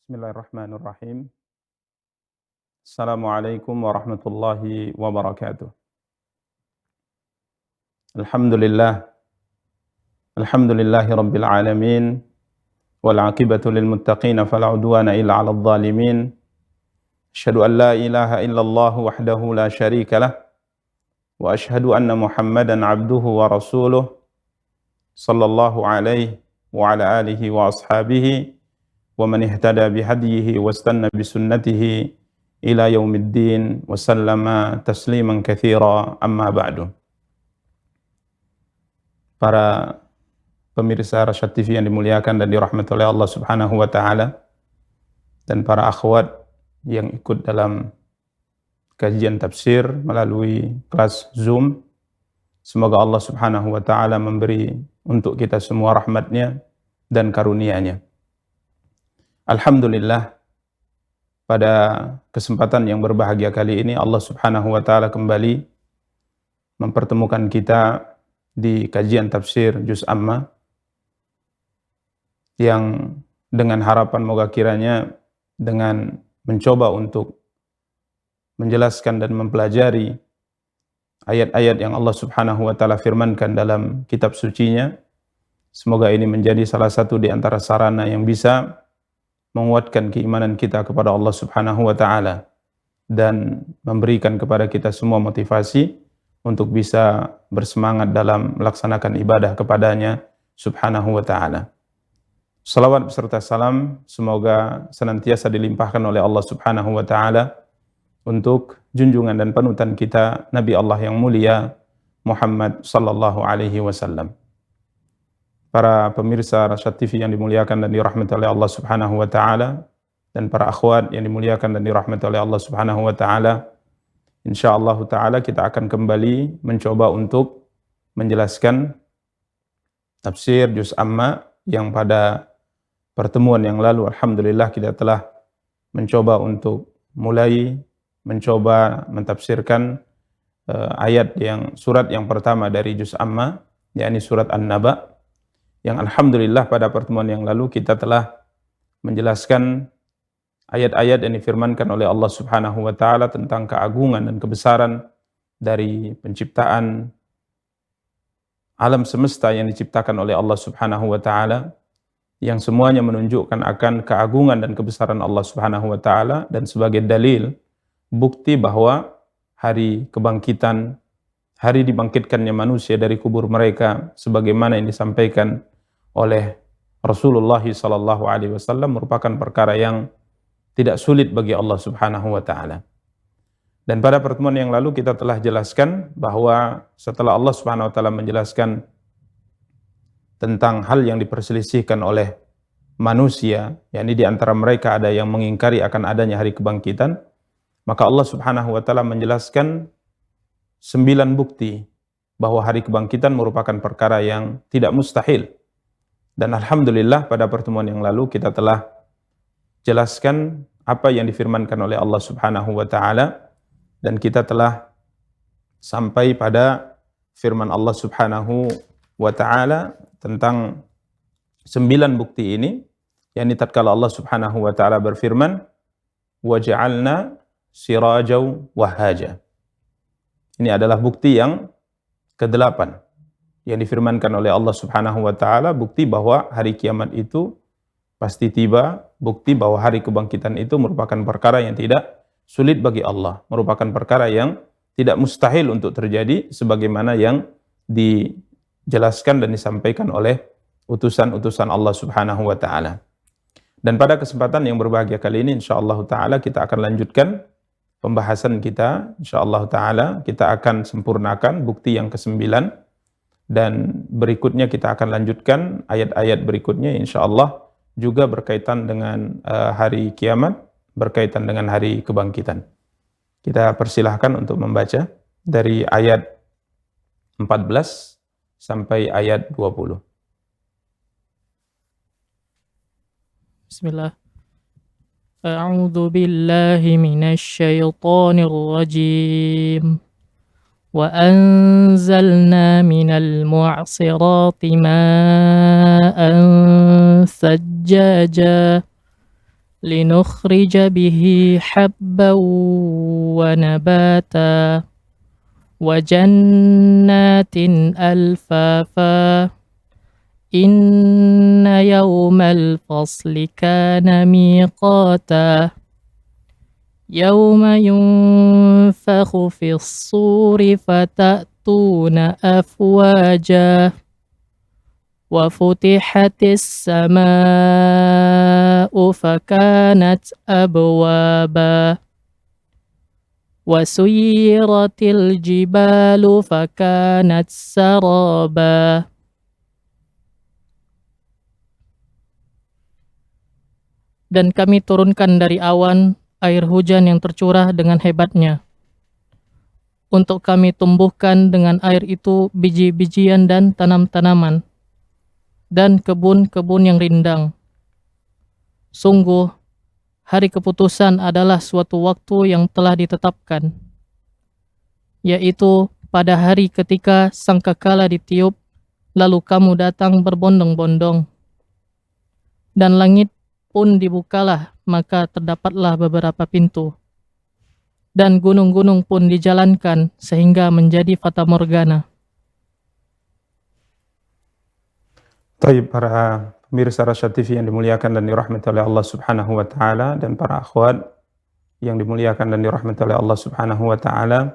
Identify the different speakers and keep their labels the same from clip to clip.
Speaker 1: Bismillahirrahmanirrahim. Assalamualaikum warahmatullahi wabarakatuh. Alhamdulillah, alhamdulillahi rabbil alamin, wal aqibatu lil muttaqin fala udwana illa 'alal zalimin. Asyhadu an la ilaha illallah wahdahu la syarika lah, wa asyhadu anna Muhammadan 'abduhu wa rasuluh sallallahu alaihi wa ala alihi wa ashabihi wa man ihtada bihadyihi wastanna bisunnatihi ila yaumiddin wa sallama tasliman katsira, amma ba'du. Para pemirsa Rasyad TV yang dimuliakan dan dirahmati oleh Allah Subhanahu wa taala, dan para akhwat yang ikut dalam kajian tafsir melalui kelas Zoom, semoga Allah Subhanahu wa taala memberi untuk kita semua rahmat-Nya dan karunia-Nya. Alhamdulillah, pada kesempatan yang berbahagia kali ini Allah Subhanahu wa taala kembali mempertemukan kita di kajian tafsir Juz Amma, yang dengan harapan moga kiranya dengan mencoba untuk menjelaskan dan mempelajari ayat-ayat yang Allah Subhanahu wa taala firmankan dalam kitab sucinya, semoga ini menjadi salah satu di antara sarana yang bisa menguatkan keimanan kita kepada Allah Subhanahu wa taala dan memberikan kepada kita semua motivasi untuk bisa bersemangat dalam melaksanakan ibadah kepadanya Subhanahu wa ta'ala. Salawat beserta salam semoga senantiasa dilimpahkan oleh Allah Subhanahu wa ta'ala untuk junjungan dan panutan kita Nabi Allah yang mulia Muhammad sallallahu alaihi wasallam. Para pemirsa Rasyad TV yang dimuliakan dan dirahmati oleh Allah Subhanahu wa ta'ala, dan para akhwat yang dimuliakan dan dirahmati oleh Allah Subhanahu wa ta'ala, insyaallah ta'ala kita akan kembali mencoba untuk menjelaskan tafsir Juz Amma yang pada pertemuan yang lalu alhamdulillah kita telah mencoba untuk mulai mencoba mentafsirkan surat yang pertama dari Juz Amma, yakni surat An-Naba, yang alhamdulillah pada pertemuan yang lalu kita telah menjelaskan ayat-ayat yang difirmankan oleh Allah Subhanahu wa taala tentang keagungan dan kebesaran dari penciptaan alam semesta yang diciptakan oleh Allah Subhanahu wa taala, yang semuanya menunjukkan akan keagungan dan kebesaran Allah Subhanahu wa taala, dan sebagai dalil bukti bahwa hari kebangkitan, hari dibangkitkannya manusia dari kubur mereka sebagaimana yang disampaikan oleh Rasulullah sallallahu alaihi wasallam merupakan perkara yang tidak sulit bagi Allah Subhanahu wa taala. Dan pada pertemuan yang lalu kita telah jelaskan bahwa setelah Allah Subhanahu wa taala menjelaskan tentang hal yang diperselisihkan oleh manusia, yakni di antara mereka ada yang mengingkari akan adanya hari kebangkitan, maka Allah Subhanahu wa taala menjelaskan 9 bukti bahwa hari kebangkitan merupakan perkara yang tidak mustahil. Dan alhamdulillah pada pertemuan yang lalu kita telah jelaskan apa yang difirmankan oleh Allah Subhanahu wa taala, dan kita telah sampai pada firman Allah Subhanahu wa taala tentang 9 bukti ini, yakni tatkala Allah Subhanahu wa taala berfirman, "Wa ja'alna sirajaw wahaja." Ini adalah bukti yang ke-8 yang difirmankan oleh Allah Subhanahu wa taala, bukti bahwa hari kiamat itu pasti tiba, bukti bahwa hari kebangkitan itu merupakan perkara yang tidak sulit bagi Allah, merupakan perkara yang tidak mustahil untuk terjadi sebagaimana yang dijelaskan dan disampaikan oleh utusan-utusan Allah Subhanahu wa taala. Dan pada kesempatan yang berbahagia kali ini insyaallah taala kita akan lanjutkan pembahasan kita. Insyaallah taala kita akan sempurnakan bukti yang ke-9, dan berikutnya kita akan lanjutkan ayat-ayat berikutnya insyaallah juga berkaitan dengan hari kiamat, berkaitan dengan hari kebangkitan. Kita persilahkan untuk membaca dari ayat 14 sampai ayat 20.
Speaker 2: Bismillah. A'udzu billahi minasy syaithanir rajim. Wa anzalna minal mu'sirati ma'an sajjaja لنخرج به حبا ونباتا وجنات ألفافا إن يوم الفصل كان ميقاتا يوم ينفخ في الصور فتأتون أفواجا وفتحت السماء فكانت أبوابا وسيرت الجبال فكانت سرابا. Dan kami turunkan dari awan air hujan yang tercurah dengan hebatnya. Untuk kami tumbuhkan dengan air itu biji-bijian dan tanam-tanaman, dan kebun-kebun yang rindang. Sungguh, hari keputusan adalah suatu waktu yang telah ditetapkan, yaitu pada hari ketika sangkakala ditiup, lalu kamu datang berbondong-bondong, dan langit pun dibukalah, maka terdapatlah beberapa pintu, dan gunung-gunung pun dijalankan sehingga menjadi fata morgana.
Speaker 1: Taib, para pemirsa Rasyad TV yang dimuliakan dan dirahmati oleh Allah Subhanahu wa taala, dan para akhwat yang dimuliakan dan dirahmati oleh Allah Subhanahu wa taala,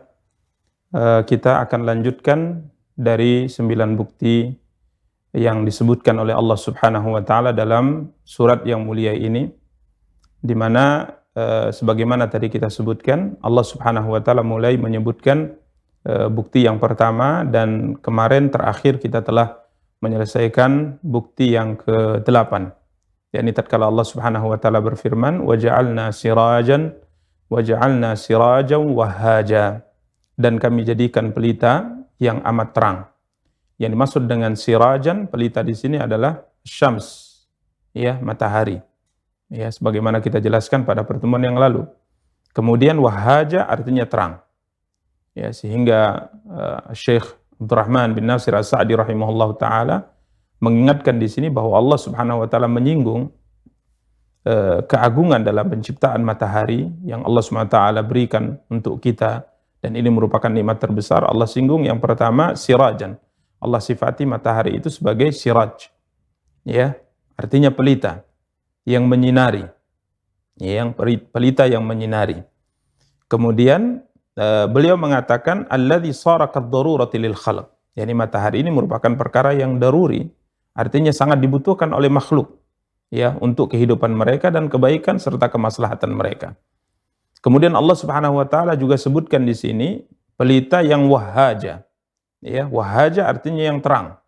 Speaker 1: kita akan lanjutkan dari 9 bukti yang disebutkan oleh Allah Subhanahu wa taala dalam surat yang mulia ini, di mana sebagaimana tadi kita sebutkan, Allah Subhanahu wa taala mulai menyebutkan bukti yang pertama, dan kemarin terakhir kita telah menyelesaikan bukti yang ke-8, yakni tatkala Allah Subhanahu wa taala berfirman, waja'alna sirajan wahhaja, dan kami jadikan pelita yang amat terang. Yang dimaksud dengan sirajan, pelita di sini adalah syams, ya, matahari. Ya, sebagaimana kita jelaskan pada pertemuan yang lalu. Kemudian wahhaja artinya terang. Ya, sehingga Syekh Abdurrahman bin Nasir As-Sa'di rahimahullahu taala mengingatkan di sini bahwa Allah Subhanahu wa taala menyinggung keagungan dalam penciptaan matahari yang Allah Subhanahu wa taala berikan untuk kita, dan ini merupakan nikmat terbesar. Allah singgung yang pertama sirajan. Allah sifati matahari itu sebagai siraj, ya, artinya pelita yang menyinari, yang pelita yang menyinari. Kemudian beliau mengatakan alladzi sara kad-darurati lil khalq, yakni matahari ini merupakan perkara yang daruri, artinya sangat dibutuhkan oleh makhluk, ya, untuk kehidupan mereka dan kebaikan serta kemaslahatan mereka. Kemudian Allah Subhanahu wa taala juga sebutkan di sini pelita yang wahhaja. Ya, wahhaja artinya yang terang.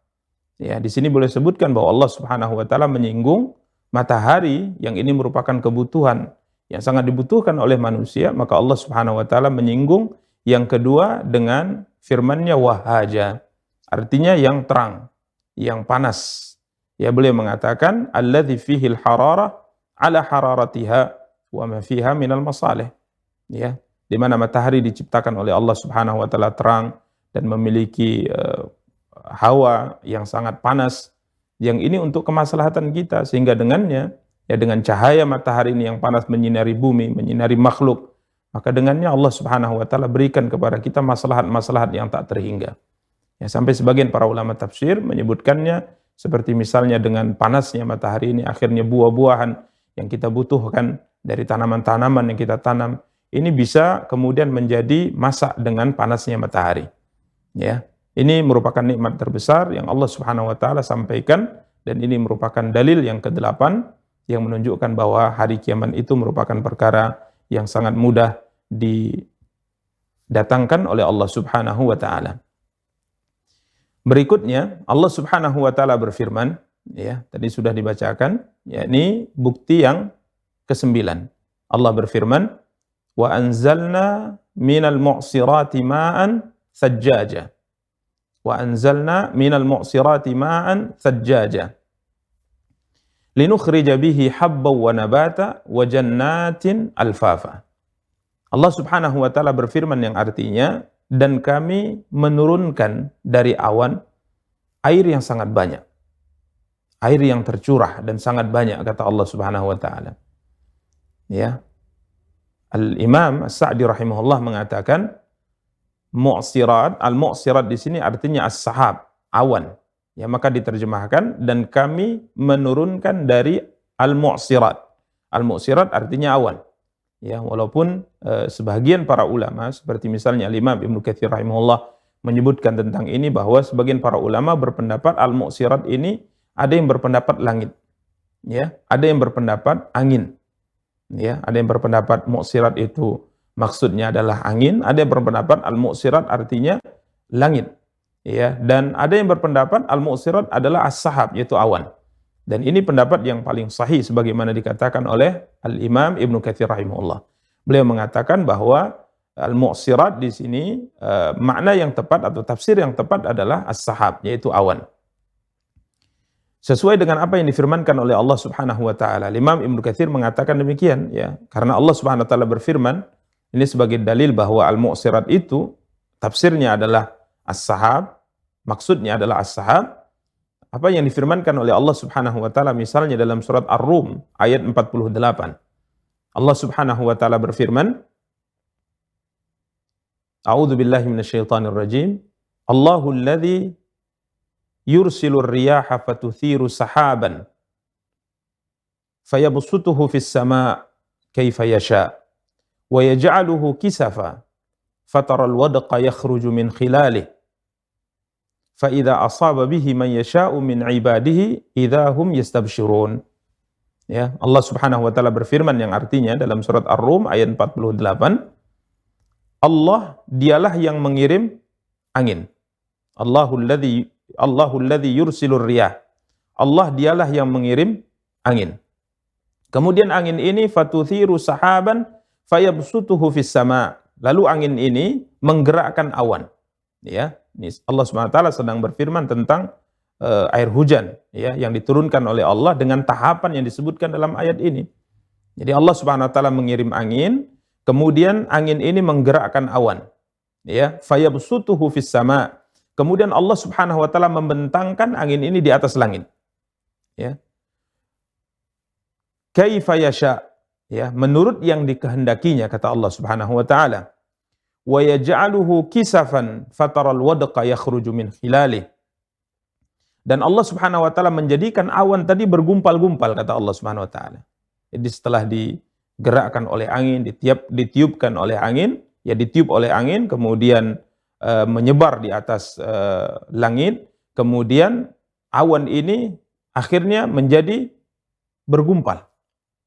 Speaker 1: Ya, di sini boleh sebutkan bahwa Allah Subhanahu wa taala menyinggung matahari yang ini merupakan kebutuhan yang sangat dibutuhkan oleh manusia, maka Allah Subhanahu wa taala menyinggung yang kedua dengan firman-Nya wahhaja, artinya yang terang, yang panas. Ya, beliau mengatakan alladzi fihil hararah ala hararatiha wa ma fiha minal masalih. Ya, di mana matahari diciptakan oleh Allah Subhanahu wa taala terang dan memiliki hawa yang sangat panas, yang ini untuk kemaslahatan kita, sehingga dengannya, ya, dengan cahaya matahari ini yang panas menyinari bumi, menyinari makhluk, maka dengannya Allah Subhanahu wa taala berikan kepada kita maslahat-maslahat yang tak terhingga. Ya, sampai sebagian para ulama tafsir menyebutkannya seperti misalnya dengan panasnya matahari ini akhirnya buah-buahan yang kita butuhkan dari tanaman-tanaman yang kita tanam ini bisa kemudian menjadi masak dengan panasnya matahari. Ya, ini merupakan nikmat terbesar yang Allah Subhanahu wa taala sampaikan, dan ini merupakan dalil yang ke-8 yang menunjukkan bahwa hari kiamat itu merupakan perkara yang sangat mudah didatangkan oleh Allah Subhanahu wa taala. Berikutnya Allah Subhanahu wa taala berfirman, ya, tadi sudah dibacakan, yakni bukti yang ke-9. Allah berfirman, wa anzalna minal mu'sirati ma'an sajjaja. Wa anzalna minal mu'sirati ma'an sajjaja. Linukhrija bihi habba wa nabata wa jannatin alfafa. Allah Subhanahu wa taala berfirman yang artinya, dan kami menurunkan dari awan air yang sangat banyak. Air yang tercurah dan sangat banyak, kata Allah Subhanahu wa taala. Ya. Al-Imam As-Sa'di rahimahullah mengatakan al-mu'sirat di sini artinya as-sahab, awan. Ya, maka diterjemahkan dan kami menurunkan dari al-mu'sirat. Al-mu'sirat artinya awan. Ya, walaupun sebagian para ulama seperti misalnya Imam Ibnu Katsir rahimahullah menyebutkan tentang ini bahwa sebagian para ulama berpendapat al-mu'sirat ini ada yang berpendapat langit. Ya, ada yang berpendapat angin. Ya, ada yang berpendapat mu'sirat itu maksudnya adalah angin, ada yang berpendapat al-mu'sirat artinya langit. Ya, dan ada yang berpendapat al-mu'sirat adalah as-sahab yaitu awan. Dan ini pendapat yang paling sahih sebagaimana dikatakan oleh Al-Imam Ibnu Katsir rahimahullah. Beliau mengatakan bahwa al-mu'sirat di sini makna yang tepat atau tafsir yang tepat adalah as-sahab yaitu awan. Sesuai dengan apa yang difirmankan oleh Allah Subhanahu wa taala. Imam Ibnu Katsir mengatakan demikian ya, karena Allah Subhanahu wa taala berfirman, ini sebagai dalil bahwa al-mu'sirat itu tafsirnya adalah as-sahab, maksudnya adalah as-sahab. Apa yang difirmankan oleh Allah Subhanahu wa taala misalnya dalam surat Ar-Rum ayat 48. Allah Subhanahu wa taala berfirman, A'udzu billahi minasyaitonir rajim. Allahul ladzi yursilur riyaha fatuthiru sahaban fayabsutuhu fis sama' kaifa yasha wa yaj'aluhu kisafa fataral wadqa yakhruju min khilalihi فَإِذَا أَصَابَ بِهِ مَنْ يَشَاءُ مِنْ عِبَادِهِ إِذَا هُمْ يَسْتَبْشِرُونَ. Ya, Allah Subhanahu wa taala berfirman yang artinya dalam surat Ar-Rum ayat 48, Allah dialah yang mengirim angin. Allahul ladzi yursilur riyah. Allah dialah yang mengirim angin. Kemudian angin ini fatuthiru sahaban fayabsutuhu fis sama'. Lalu angin ini menggerakkan awan. Ya, ini Allah SWT sedang berfirman tentang air hujan ya yang diturunkan oleh Allah dengan tahapan yang disebutkan dalam ayat ini. Jadi Allah SWT mengirim angin, kemudian angin ini menggerakkan awan. Ya, fayabsutuhu fis sama'. Kemudian Allah Subhanahu wa taala membentangkan angin ini di atas langit. Ya. Kaifa yasha, ya, menurut yang dikehendakinya kata Allah Subhanahu wa taala. Wa yaj'aluhu kisafan fataral wadqa yakhruju min khilalihi. Dan Allah Subhanahu wa taala menjadikan awan tadi bergumpal-gumpal kata Allah Subhanahu wa taala. Jadi setelah digerakkan oleh angin, ditiupkan oleh angin, ya ditiup oleh angin kemudian menyebar di atas langit, kemudian awan ini akhirnya menjadi bergumpal.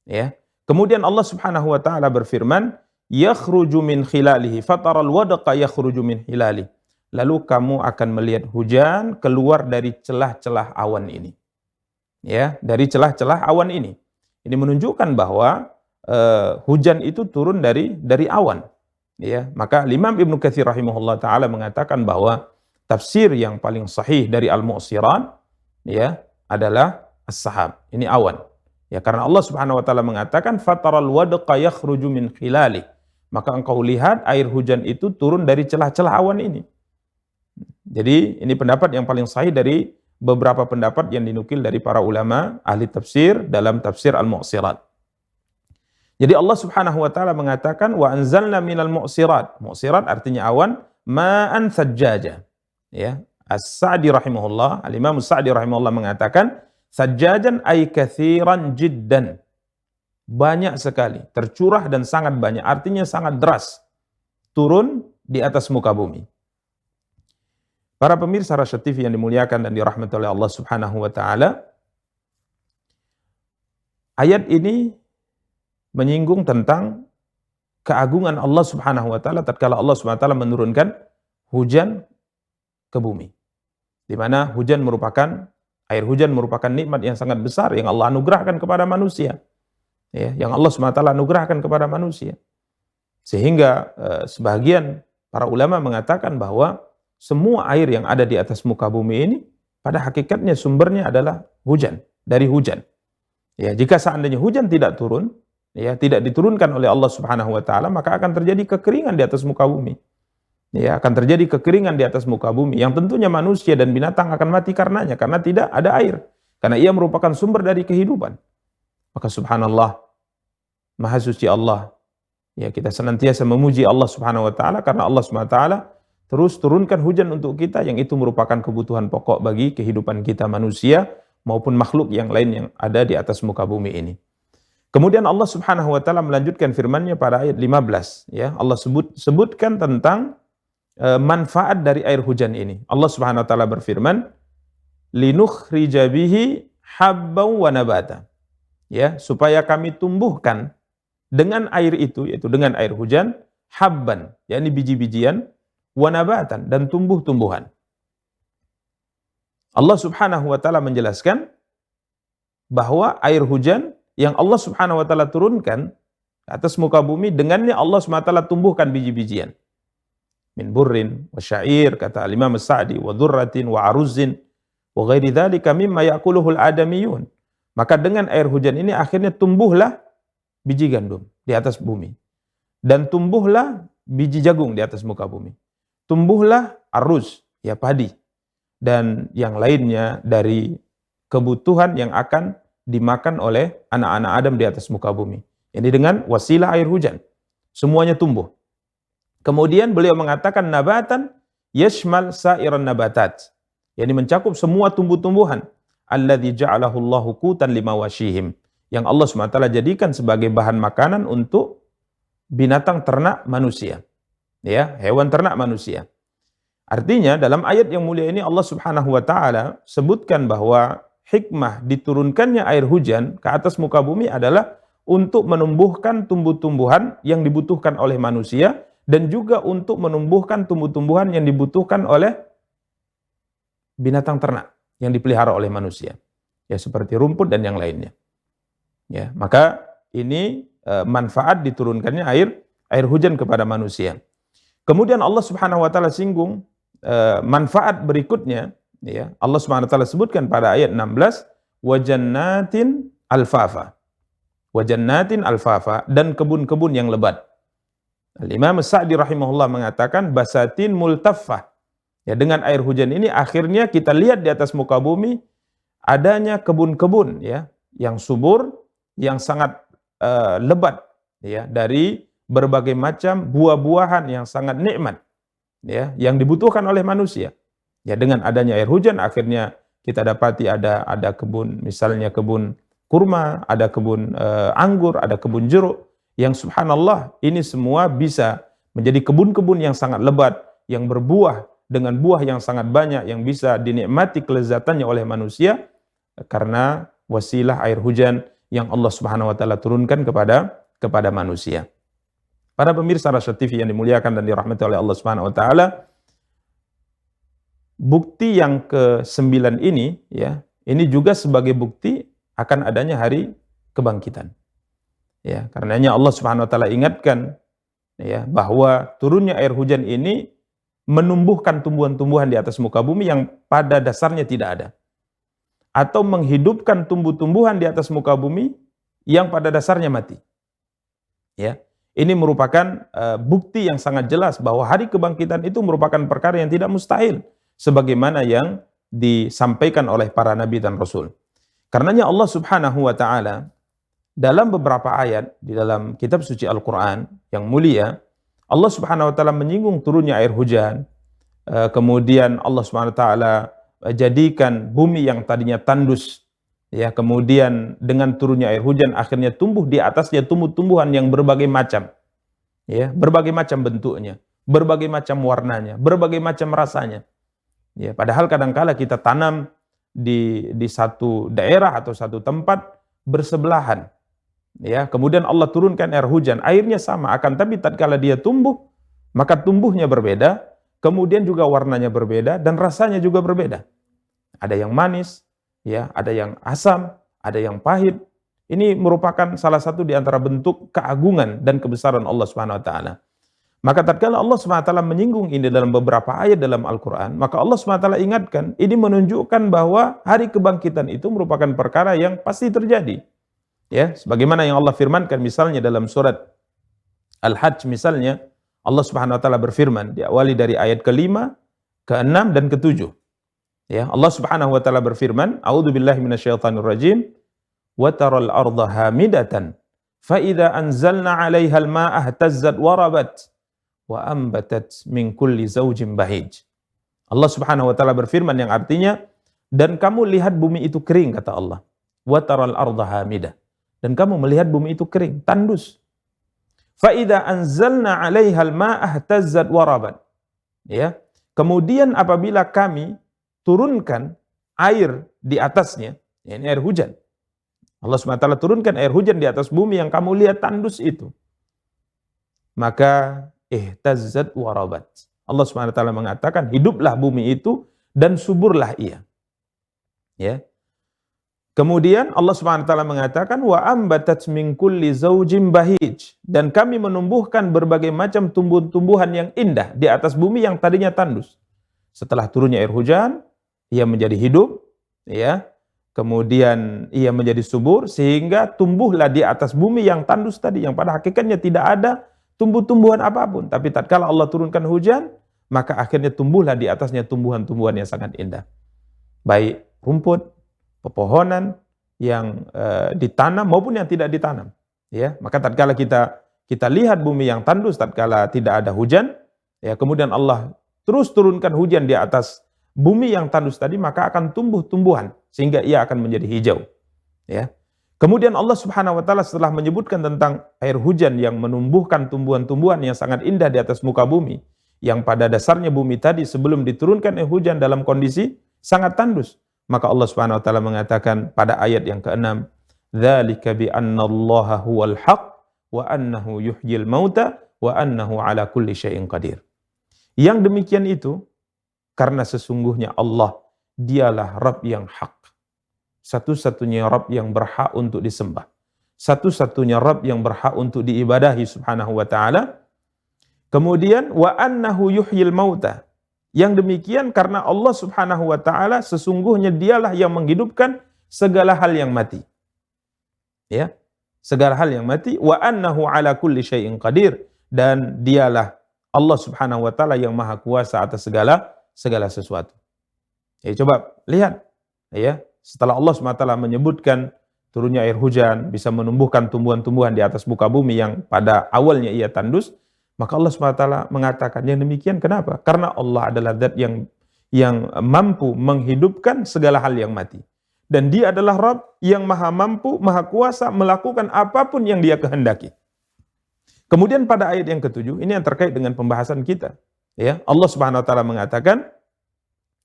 Speaker 1: Ya. Kemudian Allah Subhanahu wa taala berfirman, yakhruju min khilalihi fataral wadqa yakhruju min hilalihi. Lalu kamu akan melihat hujan keluar dari celah-celah awan ini. Ya, dari celah-celah awan ini. Ini menunjukkan bahwa hujan itu turun dari awan. Ya, maka Imam Ibnu Katsir rahimahullah taala mengatakan bahwa tafsir yang paling sahih dari al-mu'sirat ya adalah as-sahab. Ini awan. Ya, karena Allah Subhanahu wa taala mengatakan fataral wadqa yakhruju min khilalihi. Maka engkau lihat air hujan itu turun dari celah-celah awan ini. Jadi ini pendapat yang paling sahih dari beberapa pendapat yang dinukil dari para ulama ahli tafsir dalam tafsir al-mu'sirat. Jadi Allah Subhanahu wa taala mengatakan wa anzalna minal mu'sirat. Mu'sirat artinya awan, ma'an sajjaja. Ya, As-Sa'di rahimahullah, Al-Imam As-Sa'di rahimahullah mengatakan sajjajan ay katsiran jiddan. Banyak sekali, tercurah dan sangat banyak, artinya sangat deras, turun di atas muka bumi. Para pemirsa Rasyad TV yang dimuliakan dan dirahmati oleh Allah Subhanahu wa taala, ayat ini menyinggung tentang keagungan Allah Subhanahu wa taala tatkala Allah Subhanahu wa taala menurunkan hujan ke bumi. Di mana air hujan merupakan nikmat yang sangat besar yang Allah anugerahkan kepada manusia. Ya, yang Allah SWT anugerahkan kepada manusia. Sehingga sebagian para ulama mengatakan bahwa semua air yang ada di atas muka bumi ini pada hakikatnya sumbernya adalah hujan, dari hujan. Ya, jika seandainya hujan tidak turun, ya, tidak diturunkan oleh Allah Subhanahu wa taala, maka akan terjadi kekeringan di atas muka bumi. Ya, akan terjadi kekeringan di atas muka bumi yang tentunya manusia dan binatang akan mati karenanya karena tidak ada air. Karena ia merupakan sumber dari kehidupan. Maka subhanallah, Maha suci Allah. Ya, kita senantiasa memuji Allah Subhanahu wa taala karena Allah Subhanahu wa taala terus turunkan hujan untuk kita yang itu merupakan kebutuhan pokok bagi kehidupan kita manusia maupun makhluk yang lain yang ada di atas muka bumi ini. Kemudian Allah Subhanahu wa taala melanjutkan firman-Nya pada ayat 15, ya. Allah sebutkan tentang manfaat dari air hujan ini. Allah Subhanahu wa taala berfirman, "Linukhrija bihi habban wa nabata." Ya, supaya kami tumbuhkan dengan air itu, yaitu dengan air hujan, habban, yakni biji-bijian, wa nabatan, dan tumbuh-tumbuhan. Allah Subhanahu wa taala menjelaskan bahwa air hujan yang Allah Subhanahu wa taala turunkan atas muka bumi, dengannya Allah Subhanahu wa taala tumbuhkan biji-bijian. Min burrin wa syair, kata Imam As-Sa'di, wa dzurratin wa aruzin wa ghairi dzalika mimma ya'kuluhul adamiyun. Maka dengan air hujan ini akhirnya tumbuhlah biji gandum di atas bumi. Dan tumbuhlah biji jagung di atas muka bumi. Tumbuhlah aruz, ya padi. Dan yang lainnya dari kebutuhan yang akan dimakan oleh anak-anak Adam di atas muka bumi. Ini dengan wasilah air hujan. Semuanya tumbuh. Kemudian beliau mengatakan nabatan yashmal sa'iran nabatat. Yani mencakup semua tumbuh-tumbuhan. Alladzi ja'alahu Allahu qutan limawashihim. Yang Allah SWT jadikan sebagai bahan makanan untuk binatang ternak manusia. Ya, hewan ternak manusia. Artinya dalam ayat yang mulia ini Allah Subhanahu wa taala sebutkan bahwa hikmah diturunkannya air hujan ke atas muka bumi adalah untuk menumbuhkan tumbuh-tumbuhan yang dibutuhkan oleh manusia dan juga untuk menumbuhkan tumbuh-tumbuhan yang dibutuhkan oleh binatang ternak yang dipelihara oleh manusia. Ya, seperti rumput dan yang lainnya. Ya, maka ini manfaat diturunkannya air hujan kepada manusia. Kemudian Allah Subhanahu wa taala singgung manfaat berikutnya, ya. Allah Subhanahu wa taala sebutkan pada ayat 16, wa jannatin alfafa. Wa jannatin alfafa, dan kebun-kebun yang lebat. Al-Imam As-Sa'di rahimahullah mengatakan basatin multaffah. Ya, dengan air hujan ini akhirnya kita lihat di atas muka bumi adanya kebun-kebun, ya, yang subur, yang sangat lebat, ya, dari berbagai macam buah-buahan yang sangat nikmat, ya, yang dibutuhkan oleh manusia. Ya, dengan adanya air hujan akhirnya kita dapati ada kebun, misalnya kebun kurma, ada kebun anggur, ada kebun jeruk, yang subhanallah ini semua bisa menjadi kebun-kebun yang sangat lebat, yang berbuah dengan buah yang sangat banyak, yang bisa dinikmati kelezatannya oleh manusia karena wasilah air hujan yang Allah Subhanahu wa taala turunkan kepada manusia. Para pemirsa Rasyad TV yang dimuliakan dan dirahmati oleh Allah Subhanahu wa taala, bukti yang ke-9 ini, ya, ini juga sebagai bukti akan adanya hari kebangkitan. Ya, karenanya Allah Subhanahu wa taala ingatkan, ya, bahwa turunnya air hujan ini menumbuhkan tumbuhan-tumbuhan di atas muka bumi yang pada dasarnya tidak ada, atau menghidupkan tumbuh-tumbuhan di atas muka bumi yang pada dasarnya mati. Ya, ini merupakan bukti yang sangat jelas bahwa hari kebangkitan itu merupakan perkara yang tidak mustahil, sebagaimana yang disampaikan oleh para nabi dan rasul. Karenanya Allah Subhanahu wa taala dalam beberapa ayat di dalam kitab suci Al-Qur'an yang mulia, Allah Subhanahu wa taala menyinggung turunnya air hujan. Kemudian Allah Subhanahu wa taala jadikan bumi yang tadinya tandus, ya, kemudian dengan turunnya air hujan akhirnya tumbuh di atasnya tumbuh-tumbuhan yang berbagai macam, ya, berbagai macam bentuknya, berbagai macam warnanya, berbagai macam rasanya. Ya, padahal kadangkala kita tanam di satu daerah atau satu tempat bersebelahan. Ya, kemudian Allah turunkan air hujan, airnya sama, akan tapi tatkala dia tumbuh, maka tumbuhnya berbeda, kemudian juga warnanya berbeda dan rasanya juga berbeda. Ada yang manis, ya, ada yang asam, ada yang pahit. Ini merupakan salah satu di antara bentuk keagungan dan kebesaran Allah Subhanahu wa taala. Maka tatkala Allah Subhanahu wa taala menyinggung ini dalam beberapa ayat dalam Al-Qur'an, maka Allah Subhanahu wa taala ingatkan, ini menunjukkan bahwa hari kebangkitan itu merupakan perkara yang pasti terjadi. Ya, sebagaimana yang Allah firmankan misalnya dalam surat Al-Hajj misalnya, Allah Subhanahu wa taala berfirman diawali dari ayat ke-5, ke-6 dan ke-7. Ya, Allah Subhanahu wa taala berfirman, a'udzubillahi minasyaitonirrajim, wa taral arda hamidatan fa idza anzalna 'alaiha al-ma'a ihtazzat wa rabat wa ambatat min kulli zaujin bahij. Allah Subhanahu wa taala berfirman yang artinya, dan kamu lihat bumi itu kering, kata Allah. Wa taral arda hamidah. Dan kamu melihat bumi itu kering, tandus. Fa idza anzalna 'alaiha al-ma'a ihtazzat wa rabat. Ya. Kemudian apabila kami turunkan air di atasnya, ya, ini air hujan. Allah SWT turunkan air hujan di atas bumi yang kamu lihat tandus itu. Maka ihtazzat wa rabat. Allah SWT mengatakan, hiduplah bumi itu dan suburlah ia. Ya. Kemudian Allah SWT mengatakan, wa ambatat min kulli zaujin bahij, dan kami menumbuhkan berbagai macam tumbuhan-tumbuhan yang indah di atas bumi yang tadinya tandus. Setelah turunnya air hujan, ia menjadi hidup, ya. Kemudian ia menjadi subur sehingga tumbuhlah di atas bumi yang tandus tadi, yang pada hakikatnya tidak ada tumbuh-tumbuhan apapun, tapi tatkala Allah turunkan hujan, maka akhirnya tumbuhlah di atasnya tumbuhan-tumbuhan yang sangat indah. Baik rumput, pepohonan yang ditanam maupun yang tidak ditanam. Ya, maka tatkala kita lihat bumi yang tandus tatkala tidak ada hujan, ya kemudian Allah terus turunkan hujan di atas bumi yang tandus tadi, maka akan tumbuh tumbuhan sehingga ia akan menjadi hijau. Ya. Kemudian Allah Subhanahu wa taala setelah menyebutkan tentang air hujan yang menumbuhkan tumbuhan-tumbuhan yang sangat indah di atas muka bumi, yang pada dasarnya bumi tadi sebelum diturunkan air hujan dalam kondisi sangat tandus, maka Allah Subhanahu wa taala mengatakan pada ayat yang ke-6, "Dzalika bi annallaha huwal haqq wa annahu yuhyil mauta wa annahu ala kulli syai'in qadir." Yang demikian itu karena sesungguhnya Allah dialah Rabb yang hak. Satu-satunya Rabb yang berhak untuk disembah. Satu-satunya Rabb yang berhak untuk diibadahi Subhanahu wa ta'ala. Kemudian, wa annahu yuhyil mauta. Yang demikian karena Allah Subhanahu wa ta'ala sesungguhnya dialah yang menghidupkan segala hal yang mati. Ya, segala hal yang mati. Wa annahu ala kulli syai'in qadir. Dan dialah Allah Subhanahu wa ta'ala yang maha kuasa atas segala sesuatu. Ya, coba lihat. Ya, setelah Allah SWT menyebutkan turunnya air hujan bisa menumbuhkan tumbuhan-tumbuhan di atas muka bumi yang pada awalnya ia tandus, maka Allah SWT mengatakan yang demikian kenapa? Karena Allah adalah zat yang mampu menghidupkan segala hal yang mati. Dan dia adalah Rabb yang maha mampu, maha kuasa melakukan apapun yang dia kehendaki. Kemudian pada ayat yang ke-7, ini yang terkait dengan pembahasan kita. Ya, Allah Subhanahu wa taala mengatakan,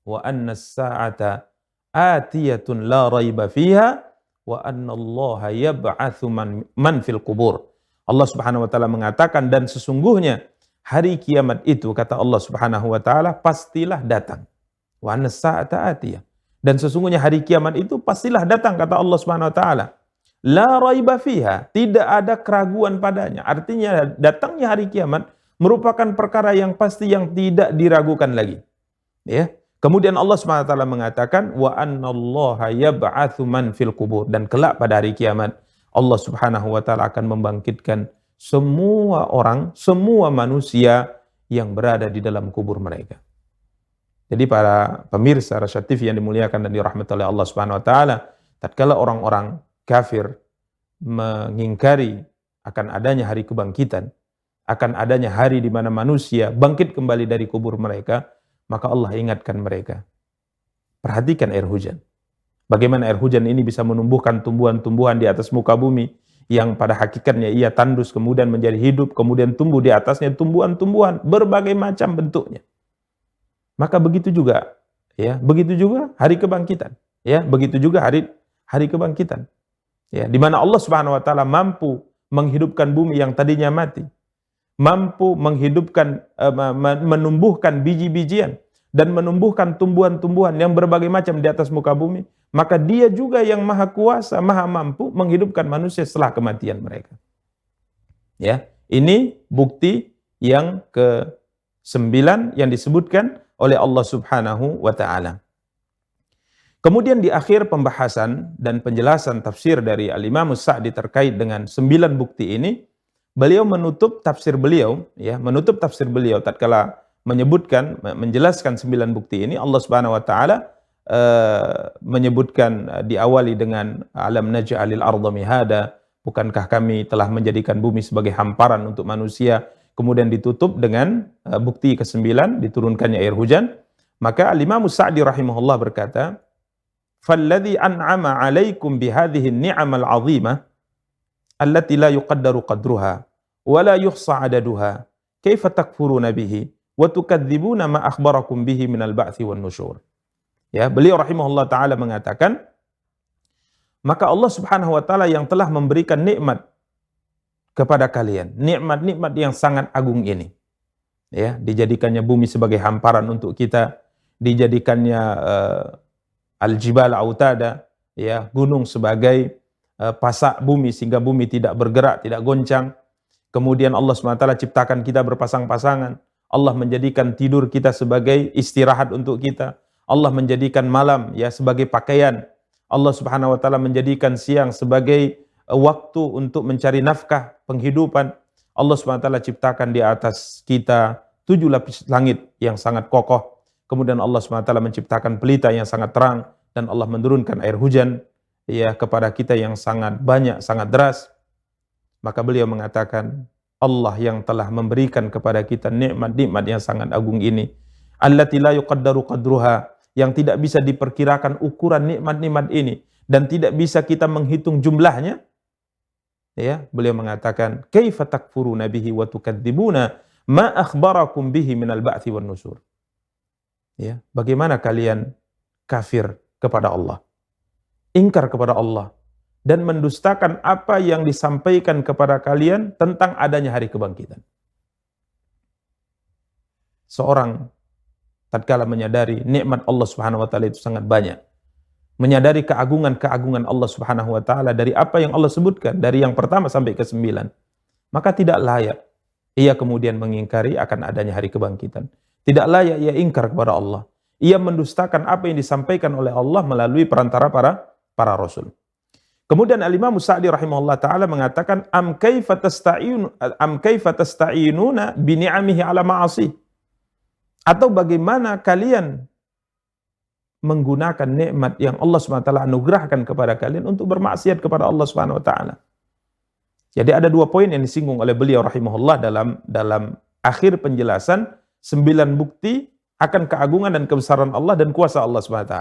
Speaker 1: wa annas sa'ata atiyatun la raiba fiha wa annallaha yab'atsu man fil qubur. Allah Subhanahu wa taala mengatakan, dan sesungguhnya hari kiamat itu, kata Allah Subhanahu wa taala, pastilah datang. Wa annas sa'ata atiyah. Dan sesungguhnya hari kiamat itu pastilah datang, kata Allah Subhanahu wa taala. La raiba fiha, tidak ada keraguan padanya. Artinya datangnya hari kiamat merupakan perkara yang pasti yang tidak diragukan lagi. Ya. Kemudian Allah SWT mengatakan, wa annallaha yab'atsu man fil qubur, dan kelak pada hari kiamat Allah Subhanahu wa taala akan membangkitkan semua orang, semua manusia yang berada di dalam kubur mereka. Jadi para pemirsa Rasyad TV yang dimuliakan dan dirahmati oleh Allah Subhanahu wa taala, tatkala orang-orang kafir mengingkari akan adanya hari kebangkitan, akan adanya hari di mana manusia bangkit kembali dari kubur mereka, maka Allah ingatkan mereka. Perhatikan air hujan. Bagaimana air hujan ini bisa menumbuhkan tumbuhan-tumbuhan di atas muka bumi yang pada hakikatnya ia tandus kemudian menjadi hidup, kemudian tumbuh di atasnya tumbuhan-tumbuhan berbagai macam bentuknya. Maka begitu juga, ya, begitu juga hari kebangkitan, ya, begitu juga hari kebangkitan. Ya, di mana Allah Subhanahu wa taala mampu menghidupkan bumi yang tadinya mati, mampu menghidupkan, menumbuhkan biji-bijian dan menumbuhkan tumbuhan-tumbuhan yang berbagai macam di atas muka bumi, maka dia juga yang maha kuasa, maha mampu menghidupkan manusia setelah kematian mereka. Ya, ini bukti yang ke-9 yang disebutkan oleh Allah Subhanahu wa taala. Kemudian di akhir pembahasan dan penjelasan tafsir dari Al-Imam As-Sa'di terkait dengan 9 bukti ini, beliau menutup tafsir beliau tatkala menyebutkan, menjelaskan 9 bukti ini. Allah Subhanahu wa taala menyebutkan, diawali dengan alam naj'alil arda mihada, Bukankah kami telah menjadikan bumi sebagai hamparan untuk manusia, kemudian ditutup dengan bukti ke-9, diturunkannya air hujan? Maka Al-Imam Sa'di rahimahullah berkata, "Falladhi an'ama 'alaikum bihadhihi an-ni'amal 'azimah allati la yuqaddaru qadruha wa la yuhsa 'adaduha, kaifa takfuruna bihi wa tukadzibuna ma akhbarakum bihi minal ba'tsi wan nusyur." Ya, beliau rahimahullah taala mengatakan, maka Allah Subhanahu wa taala yang telah memberikan nikmat kepada kalian, nikmat-nikmat yang sangat agung ini. Ya, dijadikannya bumi sebagai hamparan untuk kita, dijadikannya al-jibal autada, ya, gunung sebagai pasak bumi sehingga bumi tidak bergerak, tidak goncang. Kemudian Allah SWT ciptakan kita berpasang-pasangan. Allah menjadikan tidur kita sebagai istirahat untuk kita. Allah menjadikan malam ya sebagai pakaian. Allah Subhanahu wa taala menjadikan siang sebagai waktu untuk mencari nafkah, penghidupan. Allah Subhanahu wa taala ciptakan di atas kita 7 lapis langit yang sangat kokoh. Kemudian Allah Subhanahu wa taala menciptakan pelita yang sangat terang, dan Allah menurunkan air hujan ya kepada kita yang sangat banyak, sangat deras. Maka beliau mengatakan, Allah yang telah memberikan kepada kita nikmat-nikmat yang sangat agung ini, allati la yuqaddaru qadruha, yang tidak bisa diperkirakan ukuran nikmat-nikmat ini dan tidak bisa kita menghitung jumlahnya. Ya, beliau mengatakan, kaifa takfuruna bihi wa tukadzibuna ma akhbarakum bihi minal ba'tsi wan nusyur. Ya, bagaimana kalian kafir kepada Allah, ingkar kepada Allah, dan mendustakan apa yang disampaikan kepada kalian tentang adanya hari kebangkitan. Seorang tatkala menyadari nikmat Allah Subhanahu wa taala itu sangat banyak, menyadari keagungan-keagungan Allah Subhanahu wa taala dari apa yang Allah sebutkan dari yang pertama sampai ke-9, maka tidak layak ia kemudian mengingkari akan adanya hari kebangkitan. Tidak layak ia ingkar kepada Allah. Ia mendustakan apa yang disampaikan oleh Allah melalui perantara para rasul. Kemudian Al-Imam Sa'di rahimahullah taala mengatakan, am kaifa tasta'inuna bi ni'amihi ala ma'asi. Atau bagaimana kalian menggunakan nikmat yang Allah SWT anugerahkan kepada kalian untuk bermaksiat kepada Allah SWT. Jadi ada 2 poin yang disinggung oleh beliau rahimahullah dalam akhir penjelasan 9 bukti akan keagungan dan kebesaran Allah dan kuasa Allah SWT.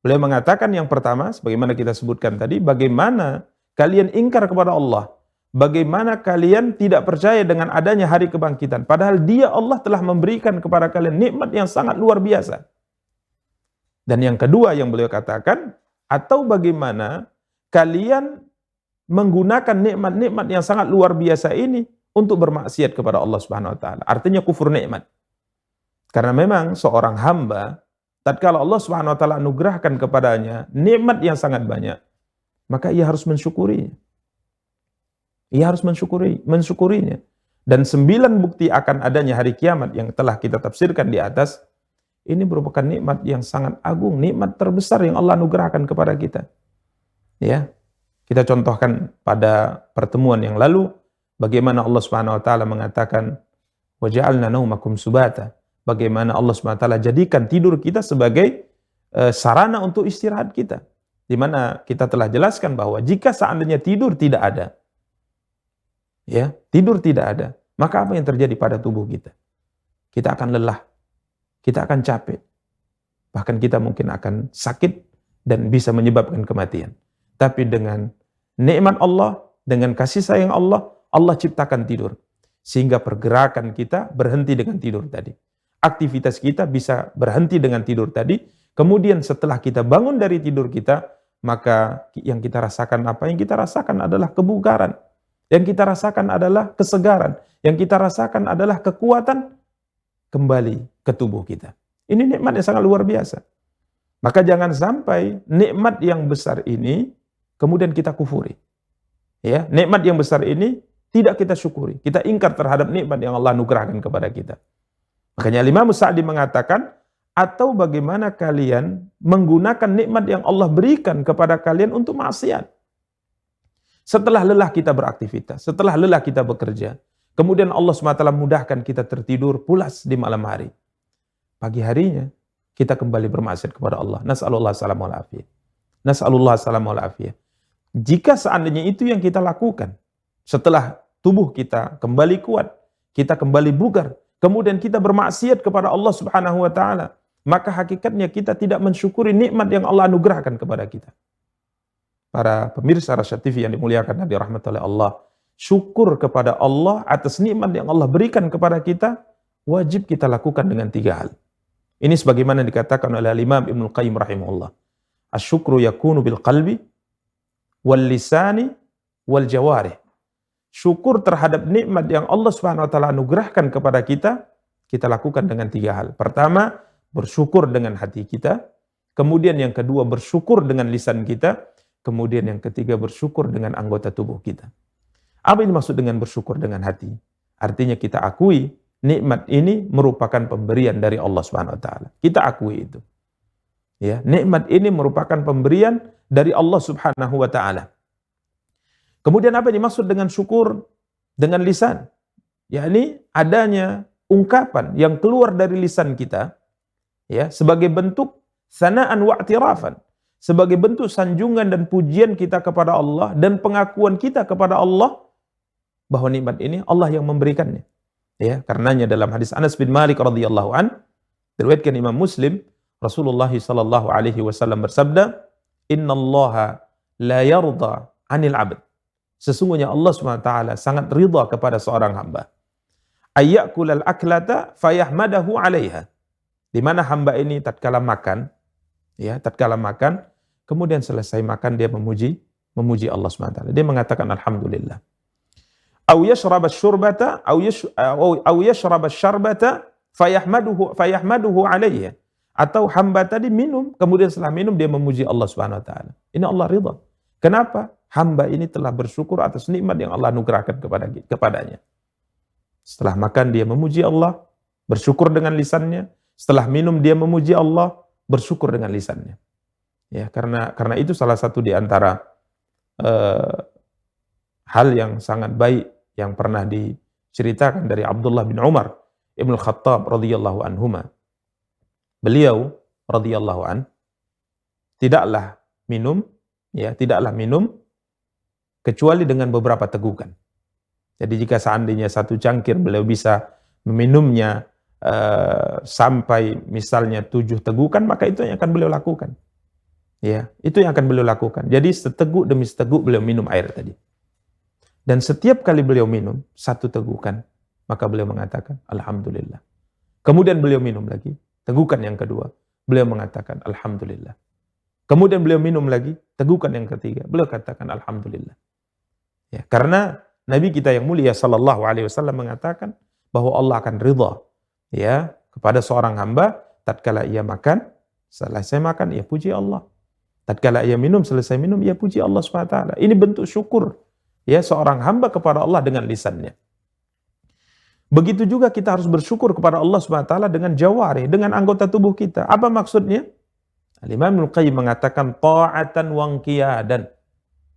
Speaker 1: Beliau mengatakan yang pertama, sebagaimana kita sebutkan tadi, bagaimana kalian ingkar kepada Allah, bagaimana kalian tidak percaya dengan adanya hari kebangkitan, padahal Dia Allah telah memberikan kepada kalian nikmat yang sangat luar biasa. Dan yang kedua yang beliau katakan, atau bagaimana kalian menggunakan nikmat-nikmat yang sangat luar biasa ini untuk bermaksiat kepada Allah Subhanahu wa taala. Artinya kufur nikmat. Karena memang seorang hamba tatkala Allah Subhanahu wa taala anugerahkan kepadanya nikmat yang sangat banyak, maka ia harus mensyukurinya. Ia harus mensyukurinya. Dan 9 bukti akan adanya hari kiamat yang telah kita tafsirkan di atas, ini merupakan nikmat yang sangat agung, nikmat terbesar yang Allah anugerahkan kepada kita. Ya, kita contohkan pada pertemuan yang lalu, bagaimana Allah Subhanahu wa taala mengatakan, wa ja'alna naumakum subata. Bagaimana Allah Subhanahu wa taala jadikan tidur kita sebagai sarana untuk istirahat kita. Di mana kita telah jelaskan bahwa jika seandainya tidur tidak ada, ya, tidur tidak ada, maka apa yang terjadi pada tubuh kita? Kita akan lelah, kita akan capek, bahkan kita mungkin akan sakit dan bisa menyebabkan kematian. Tapi dengan nikmat Allah, dengan kasih sayang Allah, Allah ciptakan tidur, sehingga pergerakan kita berhenti dengan tidur tadi. Aktivitas kita bisa berhenti dengan tidur tadi. Kemudian setelah kita bangun dari tidur kita, maka yang kita rasakan apa? Yang kita rasakan adalah kebugaran. Yang kita rasakan adalah kesegaran. Yang kita rasakan adalah kekuatan kembali ke tubuh kita. Ini nikmat yang sangat luar biasa. Maka jangan sampai nikmat yang besar ini kemudian kita kufuri. Ya, nikmat yang besar ini tidak kita syukuri. Kita ingkar terhadap nikmat yang Allah anugerahkan kepada kita. Makanya Imam Sa'di mengatakan, atau bagaimana kalian menggunakan nikmat yang Allah berikan kepada kalian untuk maksiat. Setelah lelah kita beraktivitas, setelah lelah kita bekerja, kemudian Allah SWT mudahkan kita tertidur pulas di malam hari. Pagi harinya, kita kembali bermaksiat kepada Allah. Nas'alullah salamul afiyah. Nas'alullah salamul afiyah. Jika seandainya itu yang kita lakukan, setelah tubuh kita kembali kuat, kita kembali bugar, kemudian kita bermaksiat kepada Allah Subhanahu wa taala, maka hakikatnya kita tidak mensyukuri nikmat yang Allah anugerahkan kepada kita. Para pemirsa Rasyad TV yang dimuliakan dan dirahmati oleh Allah, syukur kepada Allah atas nikmat yang Allah berikan kepada kita, wajib kita lakukan dengan 3 hal. Ini sebagaimana dikatakan oleh Imam Ibnu Qayyim rahimahullah. Asyukru yakunu bil qalbi wal lisani wal jawarih. Syukur terhadap nikmat yang Allah Subhanahu wa taala anugerahkan kepada kita, kita lakukan dengan 3 hal. Pertama, bersyukur dengan hati kita. Kemudian yang kedua, bersyukur dengan lisan kita. Kemudian yang ketiga, bersyukur dengan anggota tubuh kita. Apa ini maksud dengan bersyukur dengan hati? Artinya kita akui nikmat ini merupakan pemberian dari Allah Subhanahu wa taala. Kita akui itu. Ya, nikmat ini merupakan pemberian dari Allah Subhanahu wa taala. Kemudian apa yang dimaksud dengan syukur dengan lisan? Yakni adanya ungkapan yang keluar dari lisan kita, ya, sebagai bentuk sana'an wa i'tirafan, sebagai bentuk sanjungan dan pujian kita kepada Allah dan pengakuan kita kepada Allah bahwa nikmat ini Allah yang memberikannya. Ya, karenanya dalam hadis Anas bin Malik radhiyallahu an, diriwayatkan Imam Muslim, Rasulullah sallallahu alaihi wasallam bersabda, "Innallaha la yarda 'anil 'abd." Sesungguhnya Allah SWT sangat ridha kepada seorang hamba. Ayyakulal aklata fayahmadahu 'alaiha. Di mana hamba ini tatkala makan, ya, tatkala makan, kemudian selesai makan dia memuji Allah SWT. Dia mengatakan alhamdulillah. Au yashraba asy-syurbata au yashraba asy-syarbata fayahmaduhu 'alaiha. Atau hamba tadi minum, kemudian setelah minum dia memuji Allah Subhanahu wa taala. Ini Allah ridha. Kenapa? Hamba ini telah bersyukur atas nikmat yang Allah anugerahkan kepadanya. Setelah makan dia memuji Allah, bersyukur dengan lisannya. Setelah minum dia memuji Allah, bersyukur dengan lisannya. Ya, karena itu salah satu di antara hal yang sangat baik yang pernah diceritakan dari Abdullah bin Umar Ibnu Khattab radhiyallahu anhuma. Beliau radhiyallahu an tidaklah minum kecuali dengan beberapa tegukan. Jadi jika seandainya satu cangkir beliau bisa meminumnya sampai misalnya 7 tegukan, maka itu yang akan beliau lakukan. Ya, itu yang akan beliau lakukan. Jadi seteguk demi seteguk beliau minum air tadi. Dan setiap kali beliau minum 1 tegukan, maka beliau mengatakan alhamdulillah. Kemudian beliau minum lagi, tegukan yang kedua, beliau mengatakan alhamdulillah. Kemudian beliau minum lagi, tegukan yang ketiga, beliau katakan alhamdulillah. Ya, karena Nabi kita yang mulia sallallahu alaihi wasallam mengatakan bahwa Allah akan ridha, ya, kepada seorang hamba tatkala ia makan, selesai makan ia puji Allah. Tatkala ia minum, selesai minum ia puji Allah Subhanahu wa taala. Ini bentuk syukur, ya, seorang hamba kepada Allah dengan lisannya. Begitu juga kita harus bersyukur kepada Allah Subhanahu wa taala dengan jawari, dengan anggota tubuh kita. Apa maksudnya? Al-Imam Ibnu Qayyim mengatakan ta'atan wa qiyadan.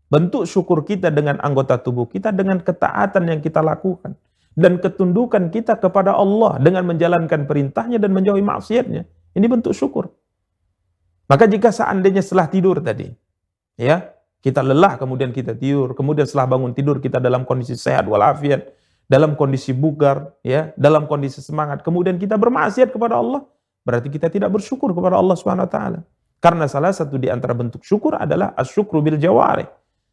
Speaker 1: Bentuk syukur kita dengan anggota tubuh kita dengan ketaatan yang kita lakukan dan ketundukan kita kepada Allah dengan menjalankan perintahnya dan menjauhi maksiatnya. Ini bentuk syukur. Maka jika seandainya setelah tidur tadi, ya, kita lelah kemudian kita tidur, kemudian setelah bangun tidur kita dalam kondisi sehat walafiat, dalam kondisi bugar, ya, dalam kondisi semangat, kemudian kita bermaksiat kepada Allah, berarti kita tidak bersyukur kepada Allah Subhanahu wa taala. Karena salah satu di antara bentuk syukur adalah asyukru bil jawari.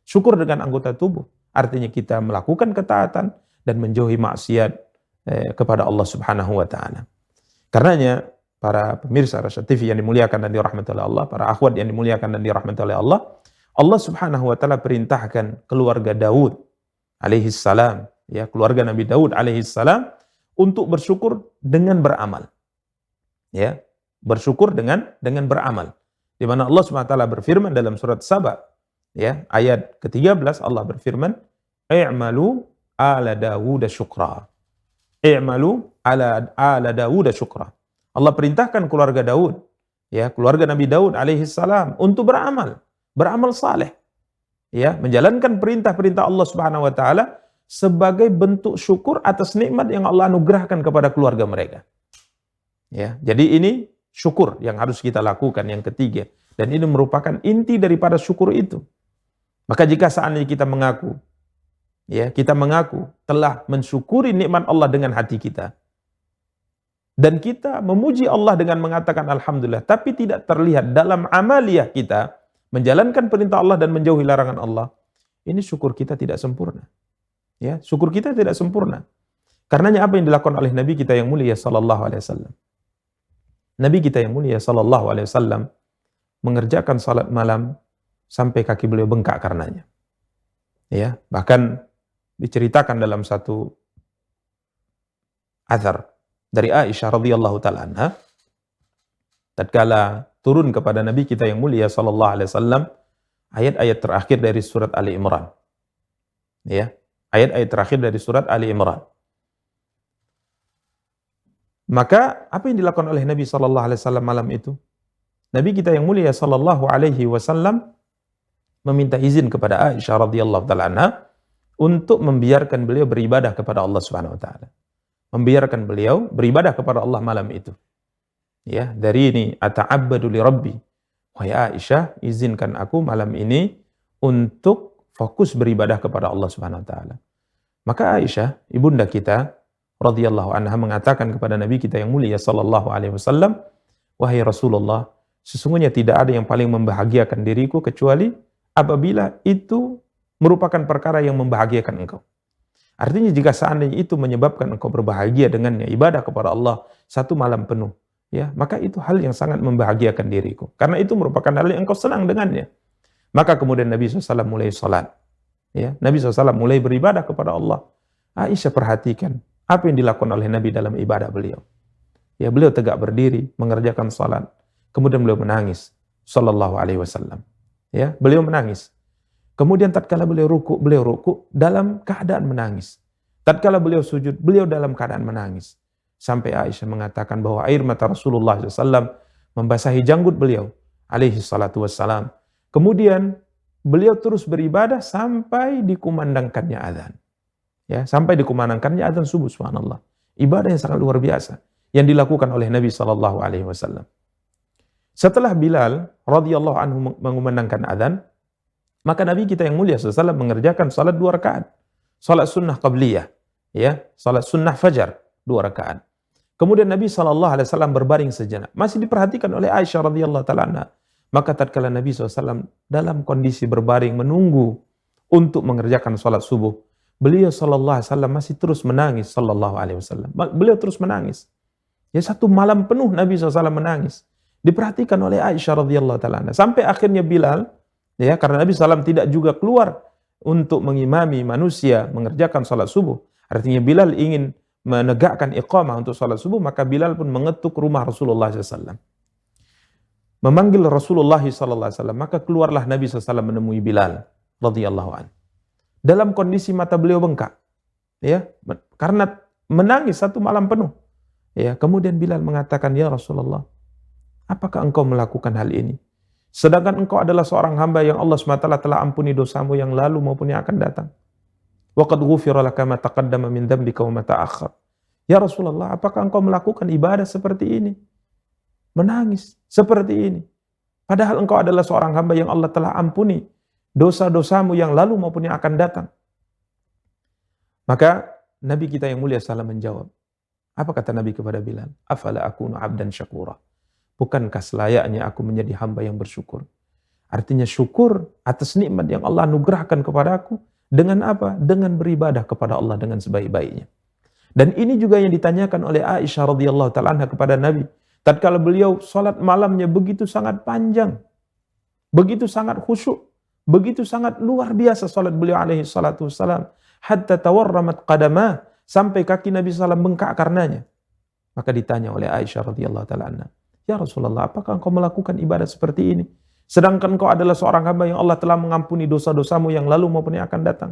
Speaker 1: Syukur dengan anggota tubuh. Artinya kita melakukan ketaatan dan menjauhi maksiat kepada Allah Subhanahu wa taala. Karenanya para pemirsa Rasyad TV yang dimuliakan dan dirahmati oleh Allah, para akhwat yang dimuliakan dan dirahmati oleh Allah, Allah Subhanahu wa taala perintahkan keluarga Daud alaihi salam, ya, keluarga Nabi Daud alaihi salam untuk bersyukur dengan beramal. Ya, bersyukur dengan beramal. Di mana Allah Subhanahu wa taala berfirman dalam surat Saba, ya, ayat ke-13 Allah berfirman, "I'malu ala Dawud syukra." I'malu ala Dawud syukra. Allah perintahkan keluarga Daud, ya, keluarga Nabi Daud alaihi salam untuk beramal saleh. Ya, menjalankan perintah-perintah Allah Subhanahu wa taala sebagai bentuk syukur atas nikmat yang Allah anugerahkan kepada keluarga mereka. Ya, jadi ini syukur yang harus kita lakukan yang ketiga, dan ini merupakan inti daripada syukur itu. Maka jika seandainya kita mengaku, kita mengaku telah mensyukuri nikmat Allah dengan hati kita, dan kita memuji Allah dengan mengatakan alhamdulillah, tapi tidak terlihat dalam amaliyah kita menjalankan perintah Allah dan menjauhi larangan Allah, ini syukur kita tidak sempurna. Syukur kita tidak sempurna. Karenanya apa yang dilakukan oleh Nabi kita yang mulia sallallahu alaihi wasallam? Nabi kita yang mulia sallallahu alaihi wasallam mengerjakan salat malam sampai kaki beliau bengkak karenanya. Bahkan diceritakan dalam satu athar dari Aisyah radhiyallahu taala anha, tatkala turun kepada Nabi kita yang mulia sallallahu alaihi wasallam ayat-ayat terakhir dari surat Ali Imran. Ayat-ayat terakhir dari surat Ali Imran. Maka apa yang dilakukan oleh Nabi sallallahu alaihi wasallam malam itu? Nabi kita yang mulia sallallahu alaihi wasallam meminta izin kepada Aisyah radhiyallahu taala anha untuk membiarkan beliau beribadah kepada Allah Subhanahu wa taala. Membiarkan beliau beribadah kepada Allah malam itu. Dari ini ata'abbadu li rabbi. Wahai Aisyah, izinkan aku malam ini untuk fokus beribadah kepada Allah Subhanahu wa taala. Maka Aisyah, ibunda kita radhiyallahu anha mengatakan kepada Nabi kita yang mulia sallallahu alaihi wasallam, wahai Rasulullah, sesungguhnya tidak ada yang paling membahagiakan diriku kecuali apabila itu merupakan perkara yang membahagiakan engkau. Artinya jika seandainya itu menyebabkan engkau berbahagia dengannya, ibadah kepada Allah satu malam penuh, maka itu hal yang sangat membahagiakan diriku. Karena itu merupakan hal yang engkau senang dengannya. Maka kemudian Nabi SAW mulai salat. Nabi SAW mulai beribadah kepada Allah. Aisyah perhatikan apa yang dilakukan oleh Nabi dalam ibadah beliau. Beliau tegak berdiri, mengerjakan salat. Kemudian beliau menangis. Sallallahu alaihi wasallam. Beliau menangis. Kemudian tatkala beliau ruku dalam keadaan menangis. Tatkala beliau sujud, beliau dalam keadaan menangis. Sampai Aisyah mengatakan bahwa air mata Rasulullah SAW membasahi janggut beliau, alaihi salatu wassalam. Kemudian beliau terus beribadah sampai dikumandangkannya azan. Sampai dikumandangkannya azan subuh, subhanallah. Ibadah yang sangat luar biasa yang dilakukan oleh Nabi SAW. Setelah Bilal radhiyallahu anhu mengumandangkan azan, maka Nabi kita yang mulia SAW mengerjakan salat 2 rakaat. Salat sunnah qabliyah. Salat sunnah fajar 2 rakaat. Kemudian Nabi SAW berbaring sejenak. Masih diperhatikan oleh Aisyah radhiyallahu ta'ala anha. Maka tatkala Nabi SAW dalam kondisi berbaring menunggu untuk mengerjakan salat subuh, beliau SAW masih terus menangis sallallahu alaihi wasallam. Beliau terus menangis. Satu malam penuh Nabi SAW menangis. Diperhatikan oleh Aisyah radhiyallahu ta'ala anha. Sampai akhirnya Bilal, karena Nabi SAW tidak juga keluar untuk mengimami manusia mengerjakan salat subuh. Artinya Bilal ingin menegakkan iqamah untuk salat subuh, maka Bilal pun mengetuk rumah Rasulullah SAW. Memanggil Rasulullah SAW, maka keluarlah Nabi SAW menemui Bilal radhiyallahu anhu. Dalam kondisi mata beliau bengkak. Karena menangis satu malam penuh. Kemudian Bilal mengatakan, ya Rasulullah, apakah engkau melakukan hal ini? Sedangkan engkau adalah seorang hamba yang Allah SWT telah ampuni dosamu yang lalu maupun yang akan datang. Wa qad ghufira laka ma taqaddama min dhanbika wa ma ta'akhkhar. Ya Rasulullah, apakah engkau melakukan ibadah seperti ini? Menangis seperti ini. Padahal engkau adalah seorang hamba yang Allah telah ampuni dosa-dosamu yang lalu maupun yang akan datang. Maka Nabi kita yang mulia SAW menjawab. Apa kata Nabi kepada Bilal? Afala akunu abdan syakura. Bukankah selayaknya aku menjadi hamba yang bersyukur? Artinya syukur atas nikmat yang Allah anugerahkan kepada aku. Dengan apa? Dengan beribadah kepada Allah dengan sebaik-baiknya. Dan ini juga yang ditanyakan oleh Aisyah radhiyallahu ta'ala anha kepada Nabi. Tatkala beliau salat malamnya begitu sangat panjang. Begitu sangat khusyuk. Begitu sangat luar biasa salat beliau alaihi salatu wassalam. Hatta tawarramat qadamah. Sampai kaki Nabi SAW bengkak karenanya. Maka ditanya oleh Aisyah radhiyallahu ta'ala anha. Ya Rasulullah, apakah engkau melakukan ibadah seperti ini? Sedangkan engkau adalah seorang hamba yang Allah telah mengampuni dosa-dosamu yang lalu maupun yang akan datang.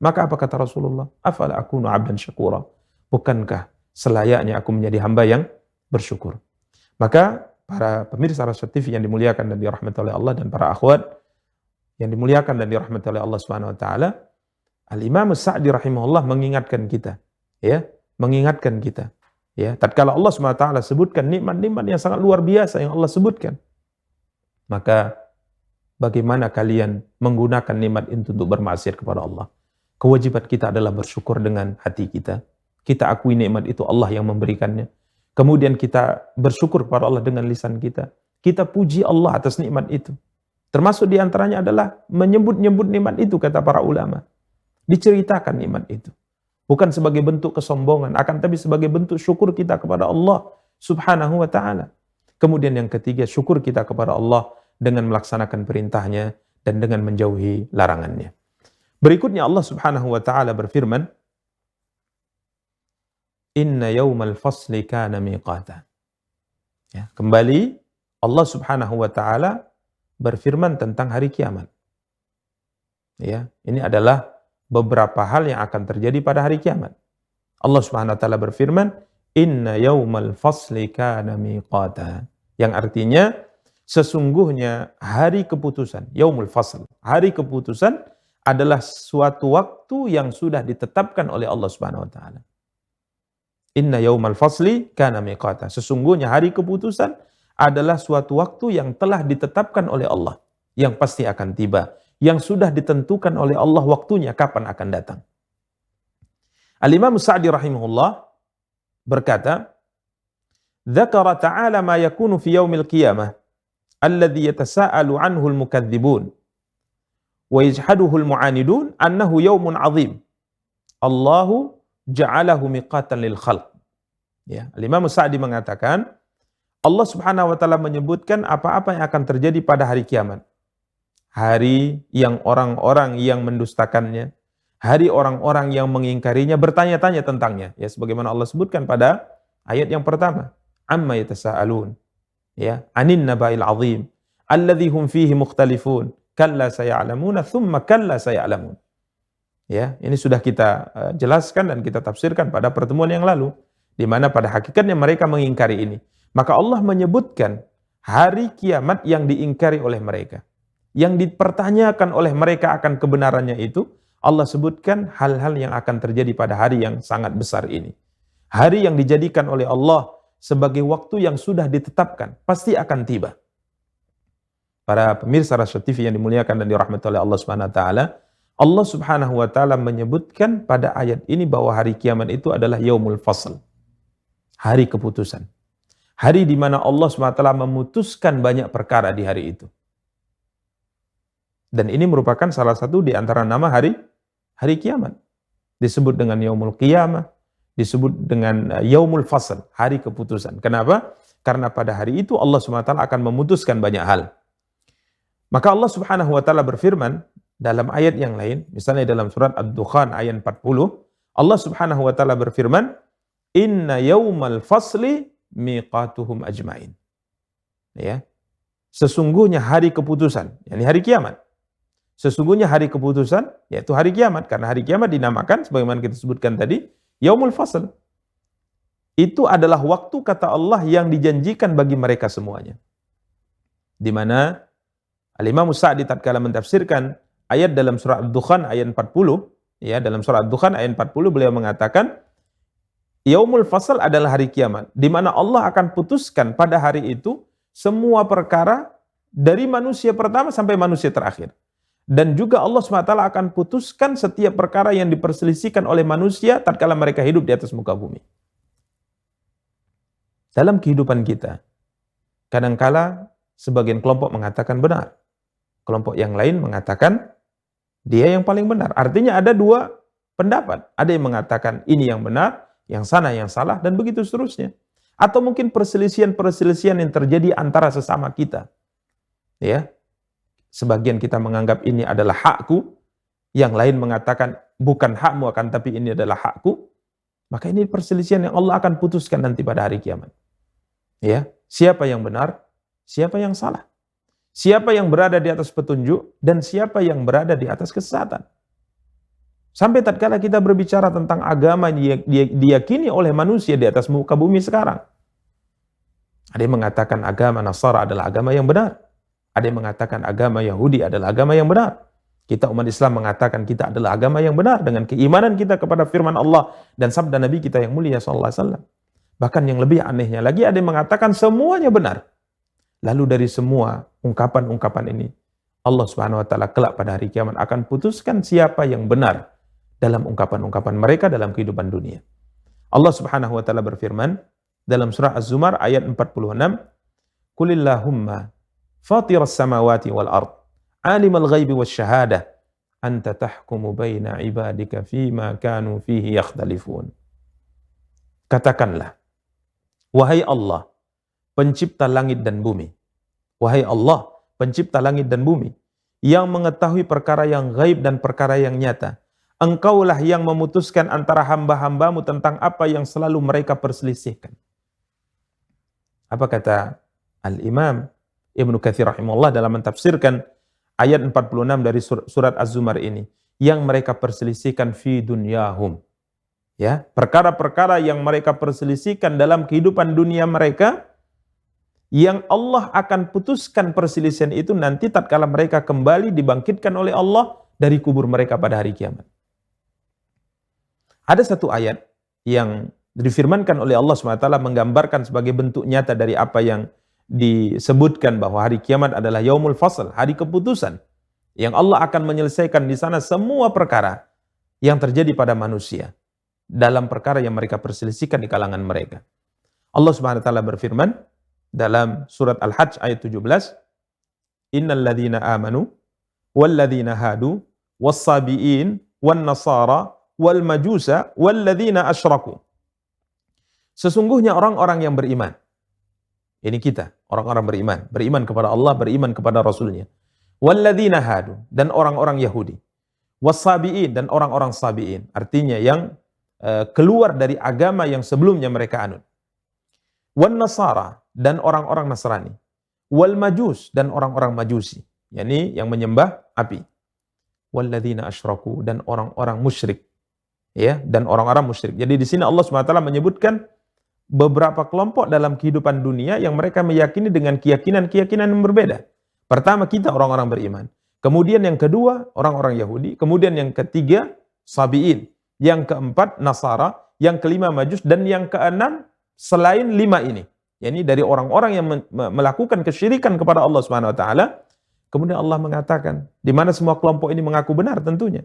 Speaker 1: Maka apa kata Rasulullah? Afala akunu abdan syakura. Bukankah selayaknya aku menjadi hamba yang bersyukur? Maka para pemirsa Rasul TV yang dimuliakan dan dirahmati oleh Allah, dan para akhwat yang dimuliakan dan dirahmati oleh Allah Subhanahu wa taala, Al-Imam Sa'di rahimahullah mengingatkan kita, mengingatkan kita. Tatkala Allah SWT sebutkan nikmat-nikmat yang sangat luar biasa yang Allah sebutkan, maka bagaimana kalian menggunakan nikmat itu untuk bermaksiat kepada Allah. Kewajiban kita adalah bersyukur dengan hati kita. Kita akui nikmat itu Allah yang memberikannya. Kemudian kita bersyukur kepada Allah dengan lisan kita. Kita puji Allah atas nikmat itu. Termasuk diantaranya adalah menyebut-nyebut nikmat itu, kata para ulama. Diceritakan nikmat itu. Bukan sebagai bentuk kesombongan, akan tapi sebagai bentuk syukur kita kepada Allah subhanahu wa ta'ala. Kemudian yang ketiga, syukur kita kepada Allah dengan melaksanakan perintahnya dan dengan menjauhi larangannya. Berikutnya Allah subhanahu wa ta'ala berfirman, Inna yawmal fasli kana miqata. Ya, kembali Allah subhanahu wa ta'ala berfirman tentang hari kiamat. Ya, ini adalah beberapa hal yang akan terjadi pada hari kiamat. Allah Subhanahu wa taala berfirman, "Inna yaumal fasli kana miqata." Yang artinya sesungguhnya hari keputusan, yaumul fasl, hari keputusan adalah suatu waktu yang sudah ditetapkan oleh Allah Subhanahu wa taala. Inna yaumal fasli kana miqata. Sesungguhnya hari keputusan adalah suatu waktu yang telah ditetapkan oleh Allah, yang pasti akan tiba, yang sudah ditentukan oleh Allah waktunya kapan akan datang. Al-Imam Sa'di rahimahullah berkata, "Dzakara ta'ala ma yakunu fi yaumil qiyamah alladhi yatasaalu anhu al-mukadzibun wa yajhaduhu al-mu'anidun annahu yaumun 'azim. Allahu ja'alahu miqatan lil khalq." Ya, Al-Imam Sa'di mengatakan, Allah Subhanahu wa taala menyebutkan apa-apa yang akan terjadi pada hari kiamat. Hari yang orang-orang yang mendustakannya, hari orang-orang yang mengingkarinya bertanya-tanya tentangnya. Ya, sebagaimana Allah sebutkan pada ayat yang pertama, amma yatasaalun. Ya, anin naba'il azim alladzi hum fihi mukhtalifun. Kalla saya'lamuna thumma kalla saya'lamun. Ya, ini sudah kita jelaskan dan kita tafsirkan pada pertemuan yang lalu, di mana pada hakikatnya mereka mengingkari ini. Maka Allah menyebutkan hari kiamat yang diingkari oleh mereka, yang dipertanyakan oleh mereka akan kebenarannya itu, Allah sebutkan hal-hal yang akan terjadi pada hari yang sangat besar ini. Hari yang dijadikan oleh Allah sebagai waktu yang sudah ditetapkan, pasti akan tiba. Para pemirsa Rasyad TV yang dimuliakan dan dirahmati oleh Allah Subhanahu wa taala, Allah Subhanahu wa taala menyebutkan pada ayat ini bahwa hari kiamat itu adalah yaumul fasl. Hari keputusan. Hari di mana Allah SWT memutuskan banyak perkara di hari itu. Dan ini merupakan salah satu di antara nama hari kiamat. Disebut dengan yaumul qiyamah, disebut dengan yaumul fasl, hari keputusan. Kenapa? Karena pada hari itu Allah SWT akan memutuskan banyak hal. Maka Allah Subhanahu wa taala berfirman dalam ayat yang lain, misalnya dalam surat Ad-Dukhan ayat 40, Allah Subhanahu wa taala berfirman, "Inna yaumal fasli miqatuhum ajmain." Ya. Sesungguhnya hari keputusan, yakni hari kiamat. Sesungguhnya hari keputusan yaitu hari kiamat, karena hari kiamat dinamakan sebagaimana kita sebutkan tadi yaumul fasl. Itu adalah waktu, kata Allah, yang dijanjikan bagi mereka semuanya. Di mana Al-Imam Sa'di tatkala mentafsirkan ayat dalam surah Ad-Dukhan ayat 40, ya, dalam surah Ad-Dukhan ayat 40 beliau mengatakan yaumul fasl adalah hari kiamat, di mana Allah akan putuskan pada hari itu semua perkara dari manusia pertama sampai manusia terakhir. Dan juga Allah SWT akan putuskan setiap perkara yang diperselisihkan oleh manusia tatkala mereka hidup di atas muka bumi. Dalam kehidupan kita, kadangkala sebagian kelompok mengatakan benar, kelompok yang lain mengatakan dia yang paling benar. Artinya ada dua pendapat. Ada yang mengatakan ini yang benar, yang sana yang salah, dan begitu seterusnya. Atau mungkin perselisihan-perselisihan yang terjadi antara sesama kita. Ya, sebagian kita menganggap ini adalah hakku, yang lain mengatakan bukan hakmu akan tapi ini adalah hakku. Maka ini perselisihan yang Allah akan putuskan nanti pada hari kiamat. Ya, siapa yang benar, siapa yang salah. Siapa yang berada di atas petunjuk dan siapa yang berada di atas kesesatan. Sampai tatkala kita berbicara tentang agama yang diyakini oleh manusia di atas muka bumi sekarang. Ada yang mengatakan agama Nasara adalah agama yang benar. Ada yang mengatakan agama Yahudi adalah agama yang benar. Kita umat Islam mengatakan kita adalah agama yang benar dengan keimanan kita kepada firman Allah dan sabda Nabi kita yang mulia SAW. Bahkan yang lebih anehnya lagi, ada yang mengatakan semuanya benar. Lalu dari semua ungkapan-ungkapan ini, Allah Subhanahu wa taala kelak pada hari kiamat akan putuskan siapa yang benar dalam ungkapan-ungkapan mereka dalam kehidupan dunia. Allah Subhanahu wa taala berfirman dalam surah Az-Zumar ayat 46, "Qulillahumma fatiras samawati wal ard, alimal ghaibi wasyahadah, anta tahkumu baina ibadika fima kanu fihi yakhtalifun." Katakanlah, wahai Allah, pencipta langit dan bumi. Wahai Allah, pencipta langit dan bumi, yang mengetahui perkara yang gaib dan perkara yang nyata. Engkaulah yang memutuskan antara hamba-hambamu tentang apa yang selalu mereka perselisihkan. Apa kata Al-Imam Ibnu Katsir rahimahullah dalam mentafsirkan ayat 46 dari surat Az-Zumar ini? Yang mereka perselisihkan fi dunyahum. Ya, perkara-perkara yang mereka perselisihkan dalam kehidupan dunia mereka, yang Allah akan putuskan perselisihan itu nanti tatkala mereka kembali dibangkitkan oleh Allah dari kubur mereka pada hari kiamat. Ada satu ayat yang difirmankan oleh Allah SWT menggambarkan sebagai bentuk nyata dari apa yang disebutkan bahwa hari kiamat adalah yaumul fasl, hari keputusan, yang Allah akan menyelesaikan di sana semua perkara yang terjadi pada manusia dalam perkara yang mereka perselisihkan di kalangan mereka. Allah SWT berfirman dalam surat Al-Hajj ayat 17, "Innal ladzina amanu wal ladzina hadu was-sabiin wan nasara wal majusa wal ladzina asyraku." Sesungguhnya orang-orang yang beriman. Ini kita, orang-orang beriman, beriman kepada Allah, beriman kepada Rasulnya. Wal ladzina hadu, dan orang-orang Yahudi. Was-sabiin, dan orang-orang sabiin, artinya yang keluar dari agama yang sebelumnya mereka anut. Wan nasara, dan orang-orang Nasrani. Wal majus, dan orang-orang majusi, yakni yang menyembah api. Walladzina asyraku, dan orang-orang musyrik. Ya, dan orang-orang musyrik. Jadi di sini Allah SWT menyebutkan beberapa kelompok dalam kehidupan dunia yang mereka meyakini dengan keyakinan-keyakinan yang berbeda. Pertama, kita orang-orang beriman. Kemudian yang kedua, orang-orang Yahudi. Kemudian yang ketiga, sabiin. Yang keempat, Nasara. Yang kelima, Majus. Dan yang keenam, selain lima ini. yakni dari orang-orang yang melakukan kesyirikan kepada Allah Subhanahu wa taala. Kemudian Allah mengatakan, di mana semua kelompok ini mengaku benar tentunya.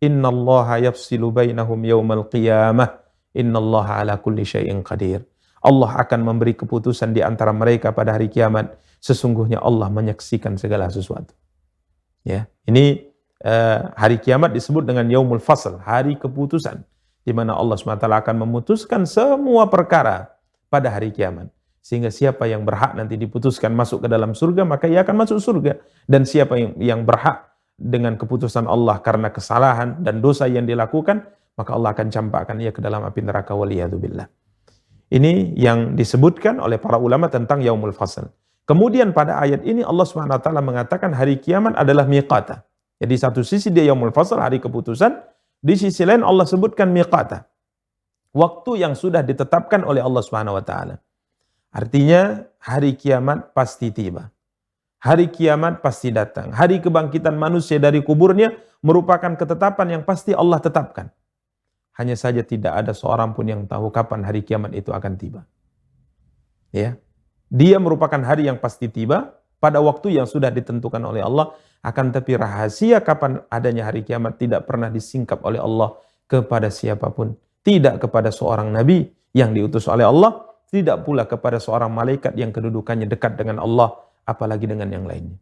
Speaker 1: Innallaha yafsilu bainahum yaumal qiyamah. Innallaha ala kulli syai'in qadir. Allah akan memberi keputusan di antara mereka pada hari kiamat. Sesungguhnya Allah menyaksikan segala sesuatu. Ya, ini hari kiamat disebut dengan yaumul fasl, hari keputusan, di mana Allah SWT akan memutuskan semua perkara pada hari kiamat. Sehingga siapa yang berhak nanti diputuskan masuk ke dalam surga, maka ia akan masuk surga. Dan siapa yang berhak dengan keputusan Allah karena kesalahan dan dosa yang dilakukan, maka Allah akan campakkan ia ke dalam api neraka, waliyadzubillah. Ini yang disebutkan oleh para ulama tentang yaumul fasl. Kemudian pada ayat ini Allah SWT mengatakan hari kiamat adalah miqata. Jadi satu sisi dia yaumul fasl, hari keputusan, di sisi lain Allah sebutkan miqata, waktu yang sudah ditetapkan oleh Allah SWT. Artinya hari kiamat pasti tiba. Hari kiamat pasti datang. Hari kebangkitan manusia dari kuburnya merupakan ketetapan yang pasti Allah tetapkan. Hanya saja tidak ada seorang pun yang tahu kapan hari kiamat itu akan tiba. Ya, dia merupakan hari yang pasti tiba pada waktu yang sudah ditentukan oleh Allah. Akan tapi rahasia kapan adanya hari kiamat tidak pernah disingkap oleh Allah kepada siapapun. Tidak kepada seorang nabi yang diutus oleh Allah, tidak pula kepada seorang malaikat yang kedudukannya dekat dengan Allah, apalagi dengan yang lainnya.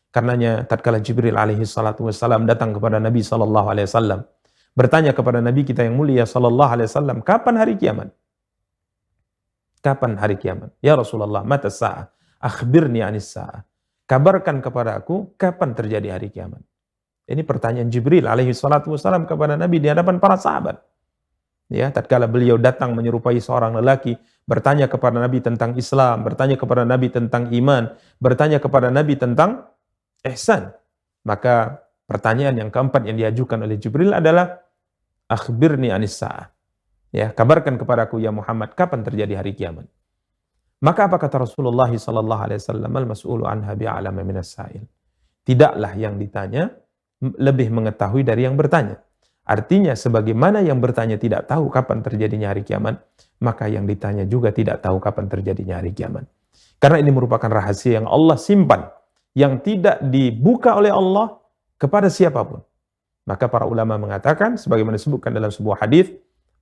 Speaker 1: Karenanya tatkala Jibril alaihi salatu wassalam datang kepada Nabi sallallahu alaihi wasallam, bertanya kepada Nabi kita yang mulia sallallahu alaihi wasallam, kapan hari kiamat? Kapan hari kiamat? Ya Rasulullah, mata sa'ah? Akhbirni anis sa'ah. Kabarkan kepada aku kapan terjadi hari kiamat. Ini pertanyaan Jibril alaihi salatu wassalam kepada Nabi di hadapan para sahabat. Ya, tatkala beliau datang menyerupai seorang lelaki, bertanya kepada Nabi tentang Islam, bertanya kepada Nabi tentang iman, bertanya kepada Nabi tentang ihsan. Maka pertanyaan yang keempat yang diajukan oleh Jibril adalah akhbirni anis sa'ah. Ya, kabarkan kepadaku ya Muhammad kapan terjadi hari kiamat. Maka apa kata Rasulullah sallallahu alaihi wasallam, al-mas'ulu anha bi'alama minas sa'il. Tidaklah yang ditanya lebih mengetahui dari yang bertanya. Artinya sebagaimana yang bertanya tidak tahu kapan terjadinya hari kiamat, maka yang ditanya juga tidak tahu kapan terjadinya hari kiamat. Karena ini merupakan rahasia yang Allah simpan yang tidak dibuka oleh Allah kepada siapapun. Maka para ulama mengatakan, sebagaimana disebutkan dalam sebuah hadis,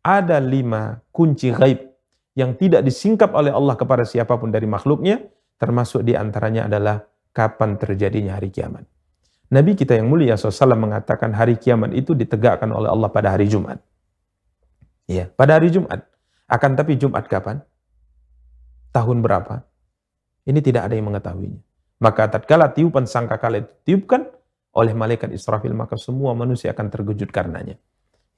Speaker 1: ada 5 kunci gaib yang tidak disingkap oleh Allah kepada siapapun dari makhluknya, termasuk di antaranya adalah kapan terjadinya hari kiamat. Nabi kita yang mulia SAW mengatakan hari kiamat itu ditegakkan oleh Allah pada hari Jumat. Ya, pada hari Jumat. Akan tapi Jumat kapan? Tahun berapa? Ini tidak ada yang mengetahuinya. Maka tatkala tiupan sangkakala itu tiupkan oleh malaikat Israfil, maka semua manusia akan terkejut karenanya.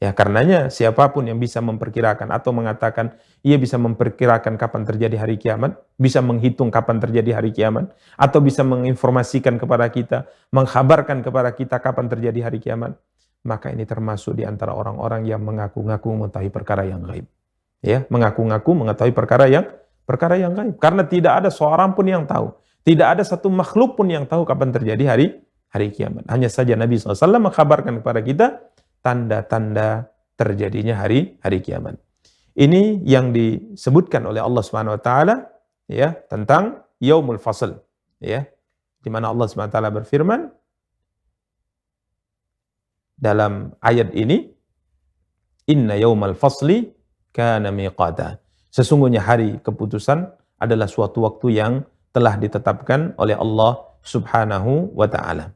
Speaker 1: Ya, karenanya siapapun yang bisa memperkirakan atau mengatakan ia bisa memperkirakan kapan terjadi hari kiamat, bisa menghitung kapan terjadi hari kiamat, atau bisa menginformasikan kepada kita, mengkhabarkan kepada kita kapan terjadi hari kiamat, maka ini termasuk di antara orang-orang yang mengaku-ngaku mengetahui perkara yang gaib. Ya, mengaku-ngaku mengetahui perkara yang gaib. Karena tidak ada seorang pun yang tahu, tidak ada satu makhluk pun yang tahu kapan terjadi hari kiamat. Hanya saja Nabi SAW mengkhabarkan kepada kita tanda-tanda terjadinya hari kiamat. Ini yang disebutkan oleh Allah Subhanahu wa taala ya tentang yaumul fasl ya, di mana Allah Subhanahu wa taala berfirman dalam ayat ini, inna yaumal fasli kana miqata. Sesungguhnya hari keputusan adalah suatu waktu yang telah ditetapkan oleh Allah Subhanahu wa taala.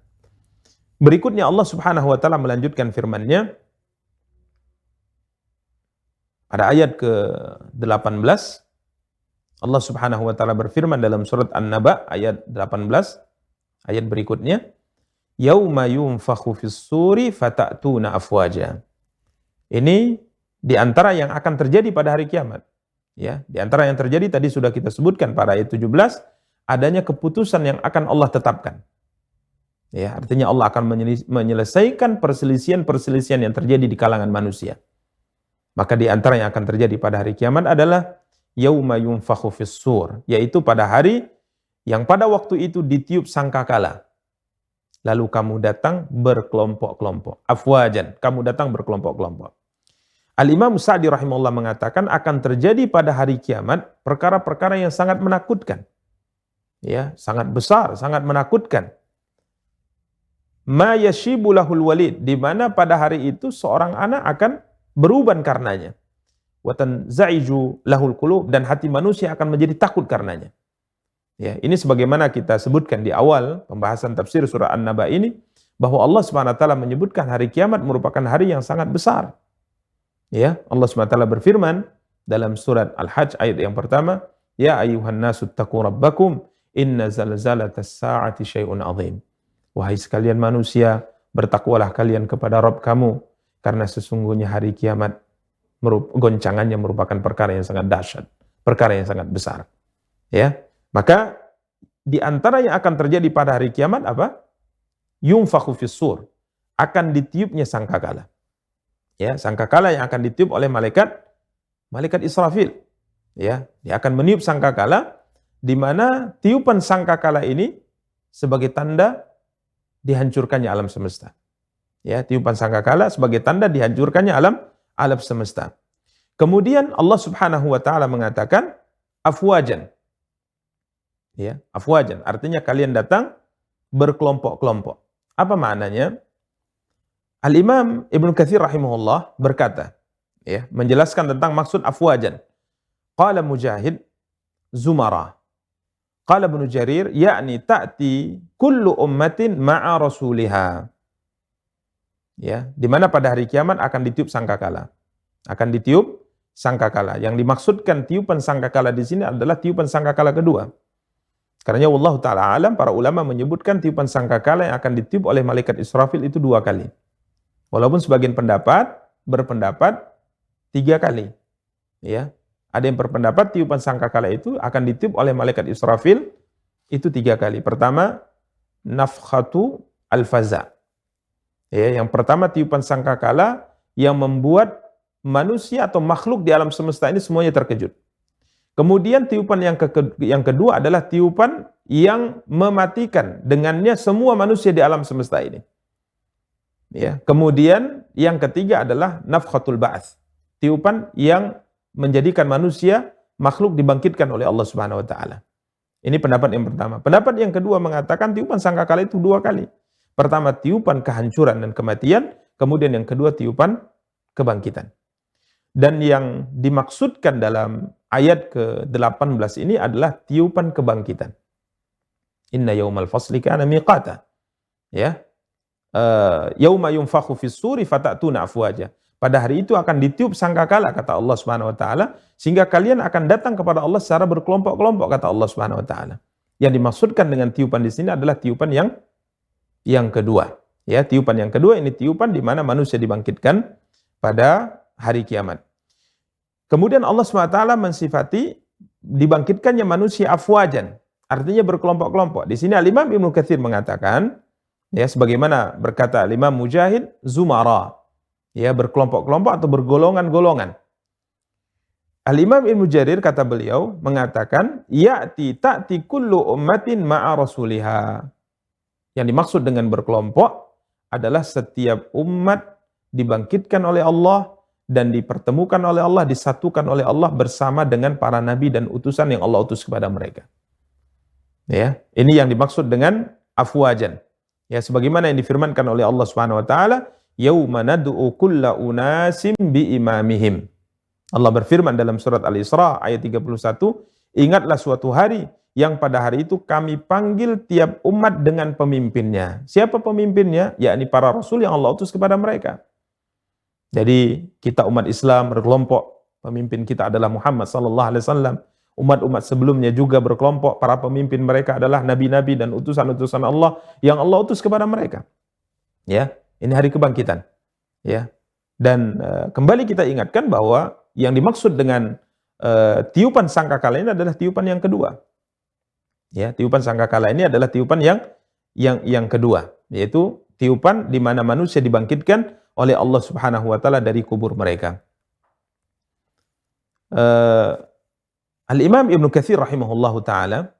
Speaker 1: Berikutnya Allah Subhanahu wa taala melanjutkan firman-Nya pada ayat ke-18. Allah Subhanahu wa taala berfirman dalam surat An-Naba ayat 18, ayat berikutnya, yauma yunfakhu fis-suri fatatuna afwaja. Ini di antara yang akan terjadi pada hari kiamat. Ya, di antara yang terjadi tadi sudah kita sebutkan pada ayat 17, adanya keputusan yang akan Allah tetapkan. Ya, artinya Allah akan menyelesaikan perselisihan-perselisihan yang terjadi di kalangan manusia. Maka di antara yang akan terjadi pada hari kiamat adalah yauma yunfakhu fis-sur, yaitu pada hari yang pada waktu itu ditiup sangkakala. Lalu kamu datang berkelompok-kelompok. Afwajan, kamu datang berkelompok-kelompok. Al-Imam Sa'di rahimahullah mengatakan akan terjadi pada hari kiamat perkara-perkara yang sangat menakutkan. Ya, sangat besar, sangat menakutkan. Ma yashibu lahul walid, di mana pada hari itu seorang anak akan beruban karenanya. Wa tanzaiju lahul qulub, dan hati manusia akan menjadi takut karenanya. Ya, ini sebagaimana kita sebutkan di awal pembahasan tafsir surah An-Naba ini, bahwa Allah Subhanahu wa taala menyebutkan hari kiamat merupakan hari yang sangat besar. Ya, Allah Subhanahu wa taala berfirman dalam surat Al-Hajj ayat yang pertama, ya ayyuhan nasu taqu rabbakum inna zalzalatas saati syai'un 'adzim. Wahai sekalian manusia, bertakwalah kalian kepada Rabb kamu, karena sesungguhnya hari kiamat goncangannya merupakan perkara yang sangat dahsyat, perkara yang sangat besar. Ya, maka di antara yang akan terjadi pada hari kiamat apa? Yunfakhu fis-sur, akan ditiupnya sangkakala. Ya, sangkakala yang akan ditiup oleh malaikat Israfil. Ya, dia akan meniup sangkakala, di mana tiupan sangkakala ini sebagai tanda dihancurkannya alam semesta. Ya, tiupan sangkakala sebagai tanda dihancurkannya alam semesta. Kemudian Allah Subhanahu wa taala mengatakan afwajan. Ya, afwajan artinya kalian datang berkelompok-kelompok. Apa maknanya? Al-Imam Ibnu Katsir rahimahullah berkata, ya, menjelaskan tentang maksud afwajan. Qala Mujahid zumara. Qala Ibnu Jarir, yakni ta'ti kullu ummatin ma'a rasuliha. Ya, di mana pada hari kiamat akan ditiup sangkakala. Akan ditiup sangkakala. Yang dimaksudkan tiupan sangkakala di sini adalah tiupan sangkakala kedua. Karena wallahu taala alam, para ulama menyebutkan tiupan sangkakala yang akan ditiup oleh malaikat Israfil itu 2 kali. Walaupun sebagian berpendapat 3 kali. Ya. Ada yang berpendapat tiupan sangkakala itu akan ditiup oleh malaikat Israfil itu 3 kali. Pertama, nafkhatu al-faza. Ya, yang pertama tiupan sangkakala yang membuat manusia atau makhluk di alam semesta ini semuanya terkejut. Kemudian tiupan yang kedua adalah tiupan yang mematikan, dengannya semua manusia di alam semesta ini. Ya, kemudian yang ketiga adalah nafkhatul ba'ats. Tiupan yang menjadikan manusia makhluk dibangkitkan oleh Allah Subhanahu wa taala. Ini pendapat yang pertama. Pendapat yang kedua mengatakan tiupan sangkakala itu 2 kali. Pertama tiupan kehancuran dan kematian, kemudian yang kedua tiupan kebangkitan. Dan yang dimaksudkan dalam ayat ke-18 ini adalah tiupan kebangkitan. Inna yaumal fasli kana miqata. Ya. Yauma yunfakhu fis suri fatatuna afwaja. Pada hari itu akan ditiup sangkakala kata Allah Subhanahu wa taala, sehingga kalian akan datang kepada Allah secara berkelompok-kelompok kata Allah Subhanahu wa taala. Yang dimaksudkan dengan tiupan di sini adalah tiupan yang kedua. Ya, tiupan yang kedua ini tiupan di mana manusia dibangkitkan pada hari kiamat. Kemudian Allah SWT mensifati dibangkitkannya manusia afwajan, artinya berkelompok-kelompok. Di sini Al-Imam Ibnu Katsir mengatakan, ya sebagaimana berkata Al-Imam Mujahid, zumara, ya berkelompok-kelompok atau bergolongan-golongan. Al-Imam Ibnu Jarir kata beliau mengatakan, ta'ti kullu ummatin ma'a rasuliha. Yang dimaksud dengan berkelompok adalah setiap umat dibangkitkan oleh Allah dan dipertemukan oleh Allah, disatukan oleh Allah bersama dengan para nabi dan utusan yang Allah utus kepada mereka. Ya, ini yang dimaksud dengan afwajan. Ya, sebagaimana yang difirmankan oleh Allah Subhanahu wa taala, yauma nad'u kulla unasim bi imamihim. Allah berfirman dalam surat Al-Isra ayat 31, ingatlah suatu hari yang pada hari itu kami panggil tiap umat dengan pemimpinnya. Siapa pemimpinnya? Yakni para rasul yang Allah utus kepada mereka. Jadi kita umat Islam berkelompok, pemimpin kita adalah Muhammad sallallahu alaihi wasallam. Umat-umat sebelumnya juga berkelompok, para pemimpin mereka adalah nabi-nabi dan utusan-utusan Allah yang Allah utus kepada mereka. Ya, ini hari kebangkitan. Ya. Dan kembali kita ingatkan bahwa yang dimaksud dengan tiupan sangkakala ini adalah tiupan yang kedua. Ya, tiupan sangkakala ini adalah tiupan yang kedua, yaitu tiupan di mana manusia dibangkitkan oleh Allah Subhanahu wa taala dari kubur mereka. Al-Imam Ibnu Katsir rahimahullahu taala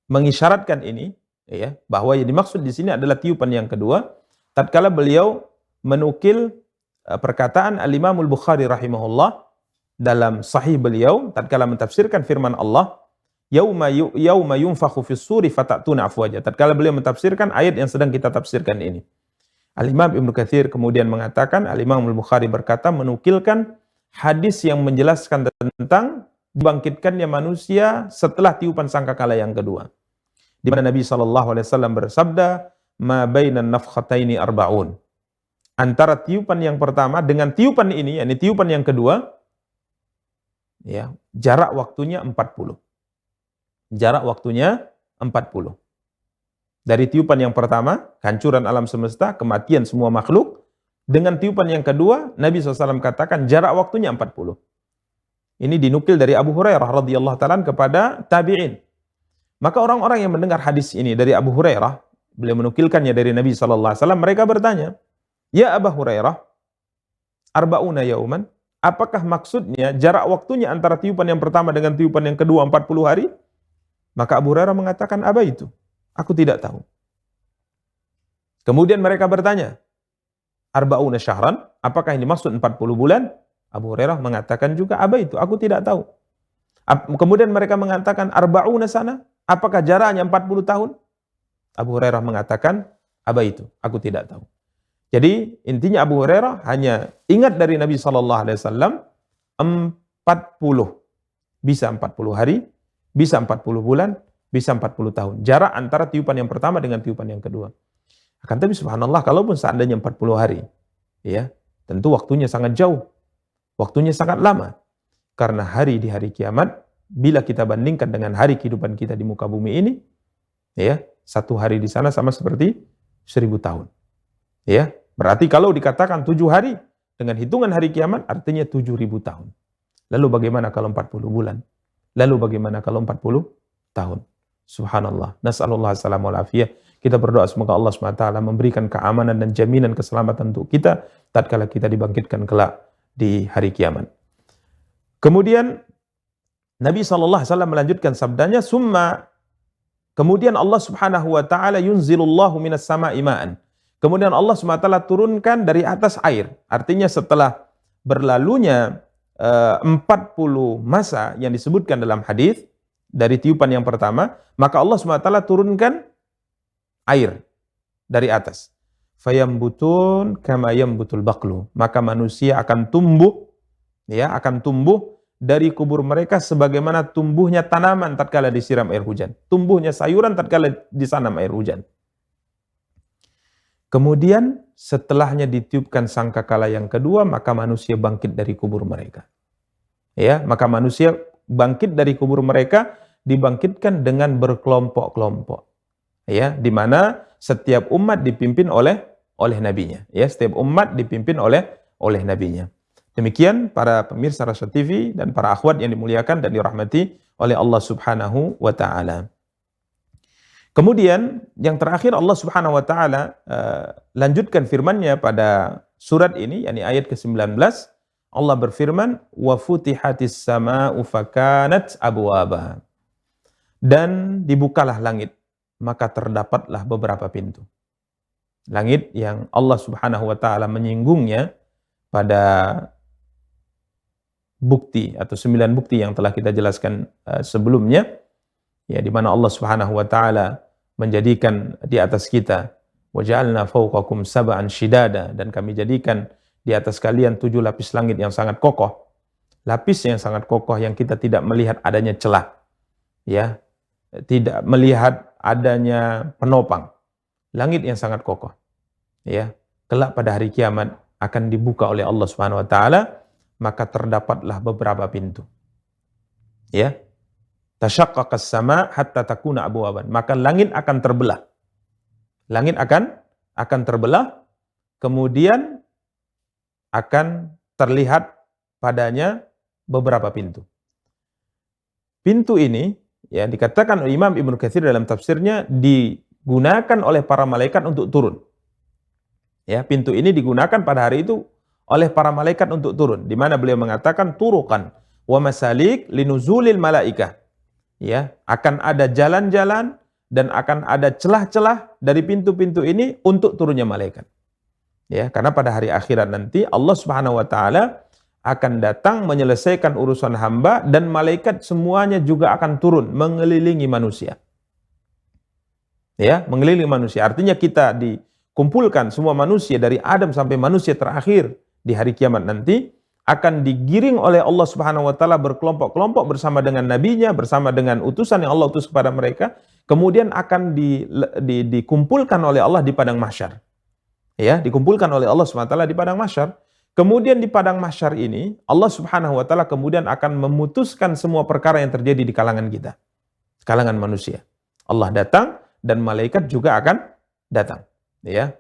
Speaker 1: mengisyaratkan ini, ya, bahwa yang dimaksud di sini adalah tiupan yang kedua tatkala beliau menukil perkataan Al-Imam Al-Bukhari rahimahullah dalam sahih beliau tatkala mentafsirkan firman Allah, yauma yunfakhu fis suri fatatuna afwaja. Tatkala beliau mentafsirkan ayat yang sedang kita tafsirkan ini. Al-Imam Ibnu Katsir kemudian mengatakan, Al-Imam Al-Bukhari berkata menukilkan hadis yang menjelaskan tentang dibangkitkannya manusia setelah tiupan sangkakala yang kedua. Di mana Nabi SAW bersabda, ma bainan nafkhataini arba'un. Antara tiupan yang pertama dengan tiupan ini, yakni tiupan yang kedua, ya, jarak waktunya 40. Jarak waktunya 40. Dari tiupan yang pertama, kehancuran alam semesta, kematian semua makhluk, dengan tiupan yang kedua, Nabi SAW katakan jarak waktunya 40. Ini dinukil dari Abu Hurairah radhiyallahu ta'ala kepada tabi'in. Maka orang-orang yang mendengar hadis ini dari Abu Hurairah, beliau menukilkannya dari Nabi SAW, mereka bertanya, ya Abu Hurairah, arba'una yauman, apakah maksudnya jarak waktunya antara tiupan yang pertama dengan tiupan yang kedua 40 hari? Maka Abu Hurairah mengatakan, apa itu? Aku tidak tahu. Kemudian mereka bertanya, arba'una syahran, apakah yang dimaksud 40 bulan? Abu Hurairah mengatakan juga, apa itu? Aku tidak tahu. Kemudian mereka mengatakan, arba'una sana, apakah jaraknya 40 tahun? Abu Hurairah mengatakan, apa itu? Aku tidak tahu. Jadi intinya Abu Hurairah hanya ingat dari Nabi SAW 40. Bisa 40 hari, bisa 40 bulan, bisa 40 tahun. Jarak antara tiupan yang pertama dengan tiupan yang kedua. Akan tapi subhanallah, kalaupun seandainya 40 hari, ya, tentu waktunya sangat jauh. Waktunya sangat lama. Karena hari di hari kiamat, bila kita bandingkan dengan hari kehidupan kita di muka bumi ini, ya, satu hari di sana sama seperti 1000 tahun. Ya, berarti kalau dikatakan 7 hari dengan hitungan hari kiamat, artinya 7000 tahun. Lalu bagaimana kalau 40 bulan? Lalu bagaimana kalau 40 tahun? Subhanallah. Nas'alullah assalamu alafiyah. Kita berdoa semoga Allah SWT memberikan keamanan dan jaminan keselamatan untuk kita tatkala kita dibangkitkan kelak di hari kiamat. Kemudian Nabi SAW melanjutkan sabdanya, summa, kemudian Allah Subhanahu wa taala yunzilullahu minas sama'i ma'an. Kemudian Allah SWT turunkan dari atas air. Artinya setelah berlalunya 40 masa yang disebutkan dalam hadis, dari tiupan yang pertama, maka Allah SWT turunkan air dari atas. Fayambutun kama yambutul baqlu. Maka manusia akan tumbuh, ya, akan tumbuh dari kubur mereka sebagaimana tumbuhnya tanaman tatkala disiram air hujan. Tumbuhnya sayuran tatkala disanam air hujan. Kemudian setelahnya ditiupkan sangkakala yang kedua, maka manusia bangkit dari kubur mereka. Ya, maka manusia bangkit dari kubur mereka dibangkitkan dengan berkelompok-kelompok. Ya, di mana setiap umat dipimpin oleh nabinya. Ya, setiap umat dipimpin oleh nabinya. Demikian para pemirsa Rasyad TV dan para akhwat yang dimuliakan dan dirahmati oleh Allah Subhanahu wa taala. Kemudian yang terakhir Allah Subhanahu wa taala lanjutkan firman-Nya pada surat ini, yakni ayat ke-19. Allah berfirman, "Wa futihatis samaa'u fakanat abwaba." Dan dibukalah langit, maka terdapatlah beberapa pintu. Langit yang Allah Subhanahu wa taala menyinggungnya pada bukti atau 9 bukti yang telah kita jelaskan sebelumnya, ya, di mana Allah Subhanahu wa taala menjadikan di atas kita, wa ja'alna fawqakum sab'an shidada, dan kami jadikan di atas kalian 7 lapis langit yang sangat kokoh. Lapis yang sangat kokoh yang kita tidak melihat adanya celah, ya, tidak melihat adanya penopang. Langit yang sangat kokoh, ya, kelak pada hari kiamat akan dibuka oleh Allah Subhanahu wa taala, maka terdapatlah beberapa pintu. Ya. Tashaqqaqas sama hatta takuna abwaban. Maka langit akan terbelah. Langit akan terbelah, kemudian akan terlihat padanya beberapa pintu. Pintu ini, ya, dikatakan oleh Imam Ibnu Katsir dalam tafsirnya, digunakan oleh para malaikat untuk turun. Ya, pintu ini digunakan pada hari itu oleh para malaikat untuk turun, di mana beliau mengatakan turuqan wa masalik linuzulil malaikah. Ya, akan ada jalan-jalan dan akan ada celah-celah dari pintu-pintu ini untuk turunnya malaikat. Ya, karena pada hari akhirat nanti Allah Subhanahu wa taala akan datang menyelesaikan urusan hamba dan malaikat semuanya juga akan turun mengelilingi manusia. Ya, mengelilingi manusia. Artinya kita dikumpulkan semua manusia dari Adam sampai manusia terakhir di hari kiamat nanti akan digiring oleh Allah Subhanahu wa taala berkelompok-kelompok bersama dengan nabinya, bersama dengan utusan yang Allah utus kepada mereka, kemudian akan dikumpulkan oleh Allah di padang mahsyar. Ya, dikumpulkan oleh Allah Subhanahu wa taala di padang mahsyar. Kemudian di padang mahsyar ini Allah Subhanahu wa taala kemudian akan memutuskan semua perkara yang terjadi di kalangan kita, kalangan manusia. Allah datang dan malaikat juga akan datang, ya.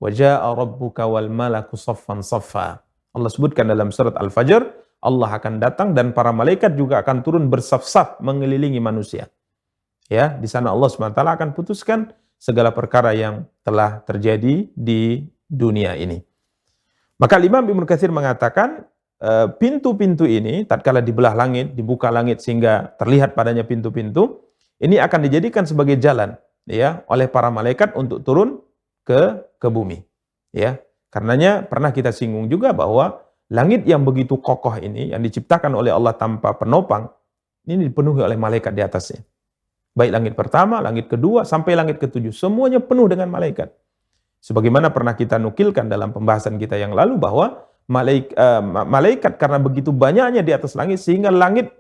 Speaker 1: Wa jaa'a rabbuka wal malaku saffan saffa. Allah sebutkan dalam surat Al-Fajr, Allah akan datang dan para malaikat juga akan turun bersaf-saf mengelilingi manusia. Ya, di sana Allah SWT akan putuskan segala perkara yang telah terjadi di dunia ini. Maka Imam Ibnu Katsir mengatakan, pintu-pintu ini tatkala dibelah langit, dibuka langit sehingga terlihat padanya pintu-pintu, ini akan dijadikan sebagai jalan, ya, oleh para malaikat untuk turun ke bumi, ya. Karenanya pernah kita singgung juga bahwa langit yang begitu kokoh ini, yang diciptakan oleh Allah tanpa penopang, ini dipenuhi oleh malaikat di atasnya. Baik langit pertama, langit kedua, sampai langit ketujuh, semuanya penuh dengan malaikat. Sebagaimana pernah kita nukilkan dalam pembahasan kita yang lalu bahwa malaikat karena begitu banyaknya di atas langit sehingga langit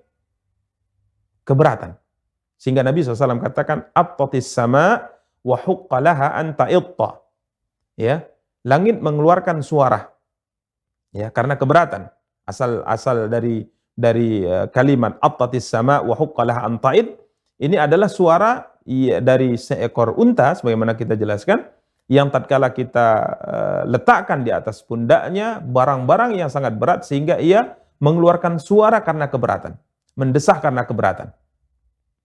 Speaker 1: keberatan. Sehingga Nabi SAW katakan, "Attatis sama wa huqqalaha anta itta." Ya, langit mengeluarkan suara, ya, karena keberatan. Asal dari kalimat attatis sama wa huqqalaha an ta'id, ini adalah suara dari seekor unta sebagaimana kita jelaskan, yang tatkala kita letakkan di atas pundaknya barang-barang yang sangat berat sehingga ia mengeluarkan suara karena keberatan, mendesah karena keberatan.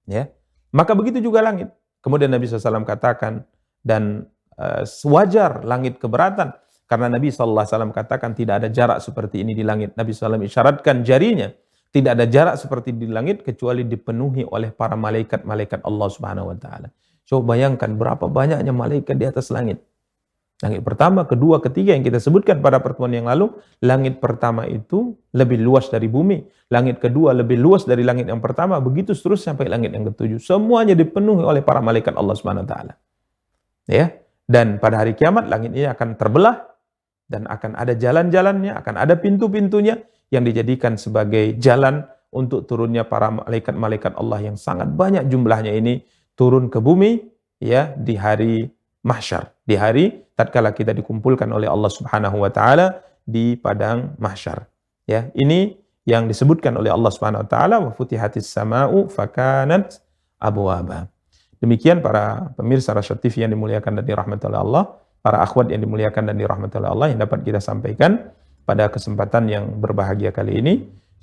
Speaker 1: Ya. Maka begitu juga langit. Kemudian Nabi SAW katakan, dan wajar langit keberatan, karena Nabi SAW katakan tidak ada jarak seperti ini di langit. Nabi SAW isyaratkan jarinya, tidak ada jarak seperti di langit kecuali dipenuhi oleh para malaikat-malaikat Allah Subhanahu wa taala. Coba bayangkan berapa banyaknya malaikat di atas langit. Langit pertama, kedua, ketiga yang kita sebutkan pada pertemuan yang lalu, langit pertama itu lebih luas dari bumi, langit kedua lebih luas dari langit yang pertama, begitu seterusnya sampai langit yang ketujuh. Semuanya dipenuhi oleh para malaikat Allah Subhanahu wa taala. Ya. Dan pada hari kiamat langit ini akan terbelah dan akan ada jalan-jalannya, akan ada pintu-pintunya yang dijadikan sebagai jalan untuk turunnya para malaikat-malaikat Allah yang sangat banyak jumlahnya ini turun ke bumi ya di hari mahsyar, di hari tatkala kita dikumpulkan oleh Allah Subhanahu wa taala di padang mahsyar. Ya, ini yang disebutkan oleh Allah Subhanahu wa taala, wa futihatis sama'u fakanat abwaba. Demikian para pemirsa Rasyad TV yang dimuliakan dan dirahmati oleh Allah, para akhwat yang dimuliakan dan dirahmati oleh Allah yang dapat kita sampaikan pada kesempatan yang berbahagia kali ini.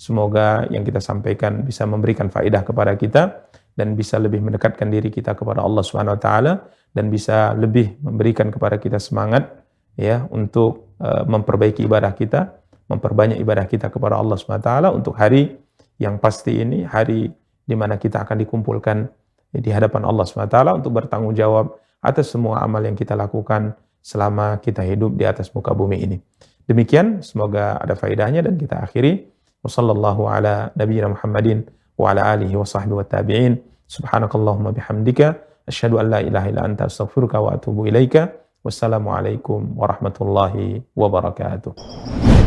Speaker 1: Semoga yang kita sampaikan bisa memberikan faedah kepada kita dan bisa lebih mendekatkan diri kita kepada Allah Subhanahu wa taala dan bisa lebih memberikan kepada kita semangat ya untuk memperbaiki ibadah kita, memperbanyak ibadah kita kepada Allah Subhanahu wa taala untuk hari yang pasti ini, hari di mana kita akan dikumpulkan di hadapan Allah Subhanahu wa taala untuk bertanggung jawab atas semua amal yang kita lakukan selama kita hidup di atas muka bumi ini. Demikian, semoga ada faedahnya dan kita akhiri. Wassallallahu ala nabiyyina Muhammadin wa ala alihi wa sahbihi wa tabi'in. Subhanakallahumma bihamdika asyhadu an la ilaha illa anta astaghfiruka wa atubu ilaika. Wassalamualaikum warahmatullahi wabarakatuh.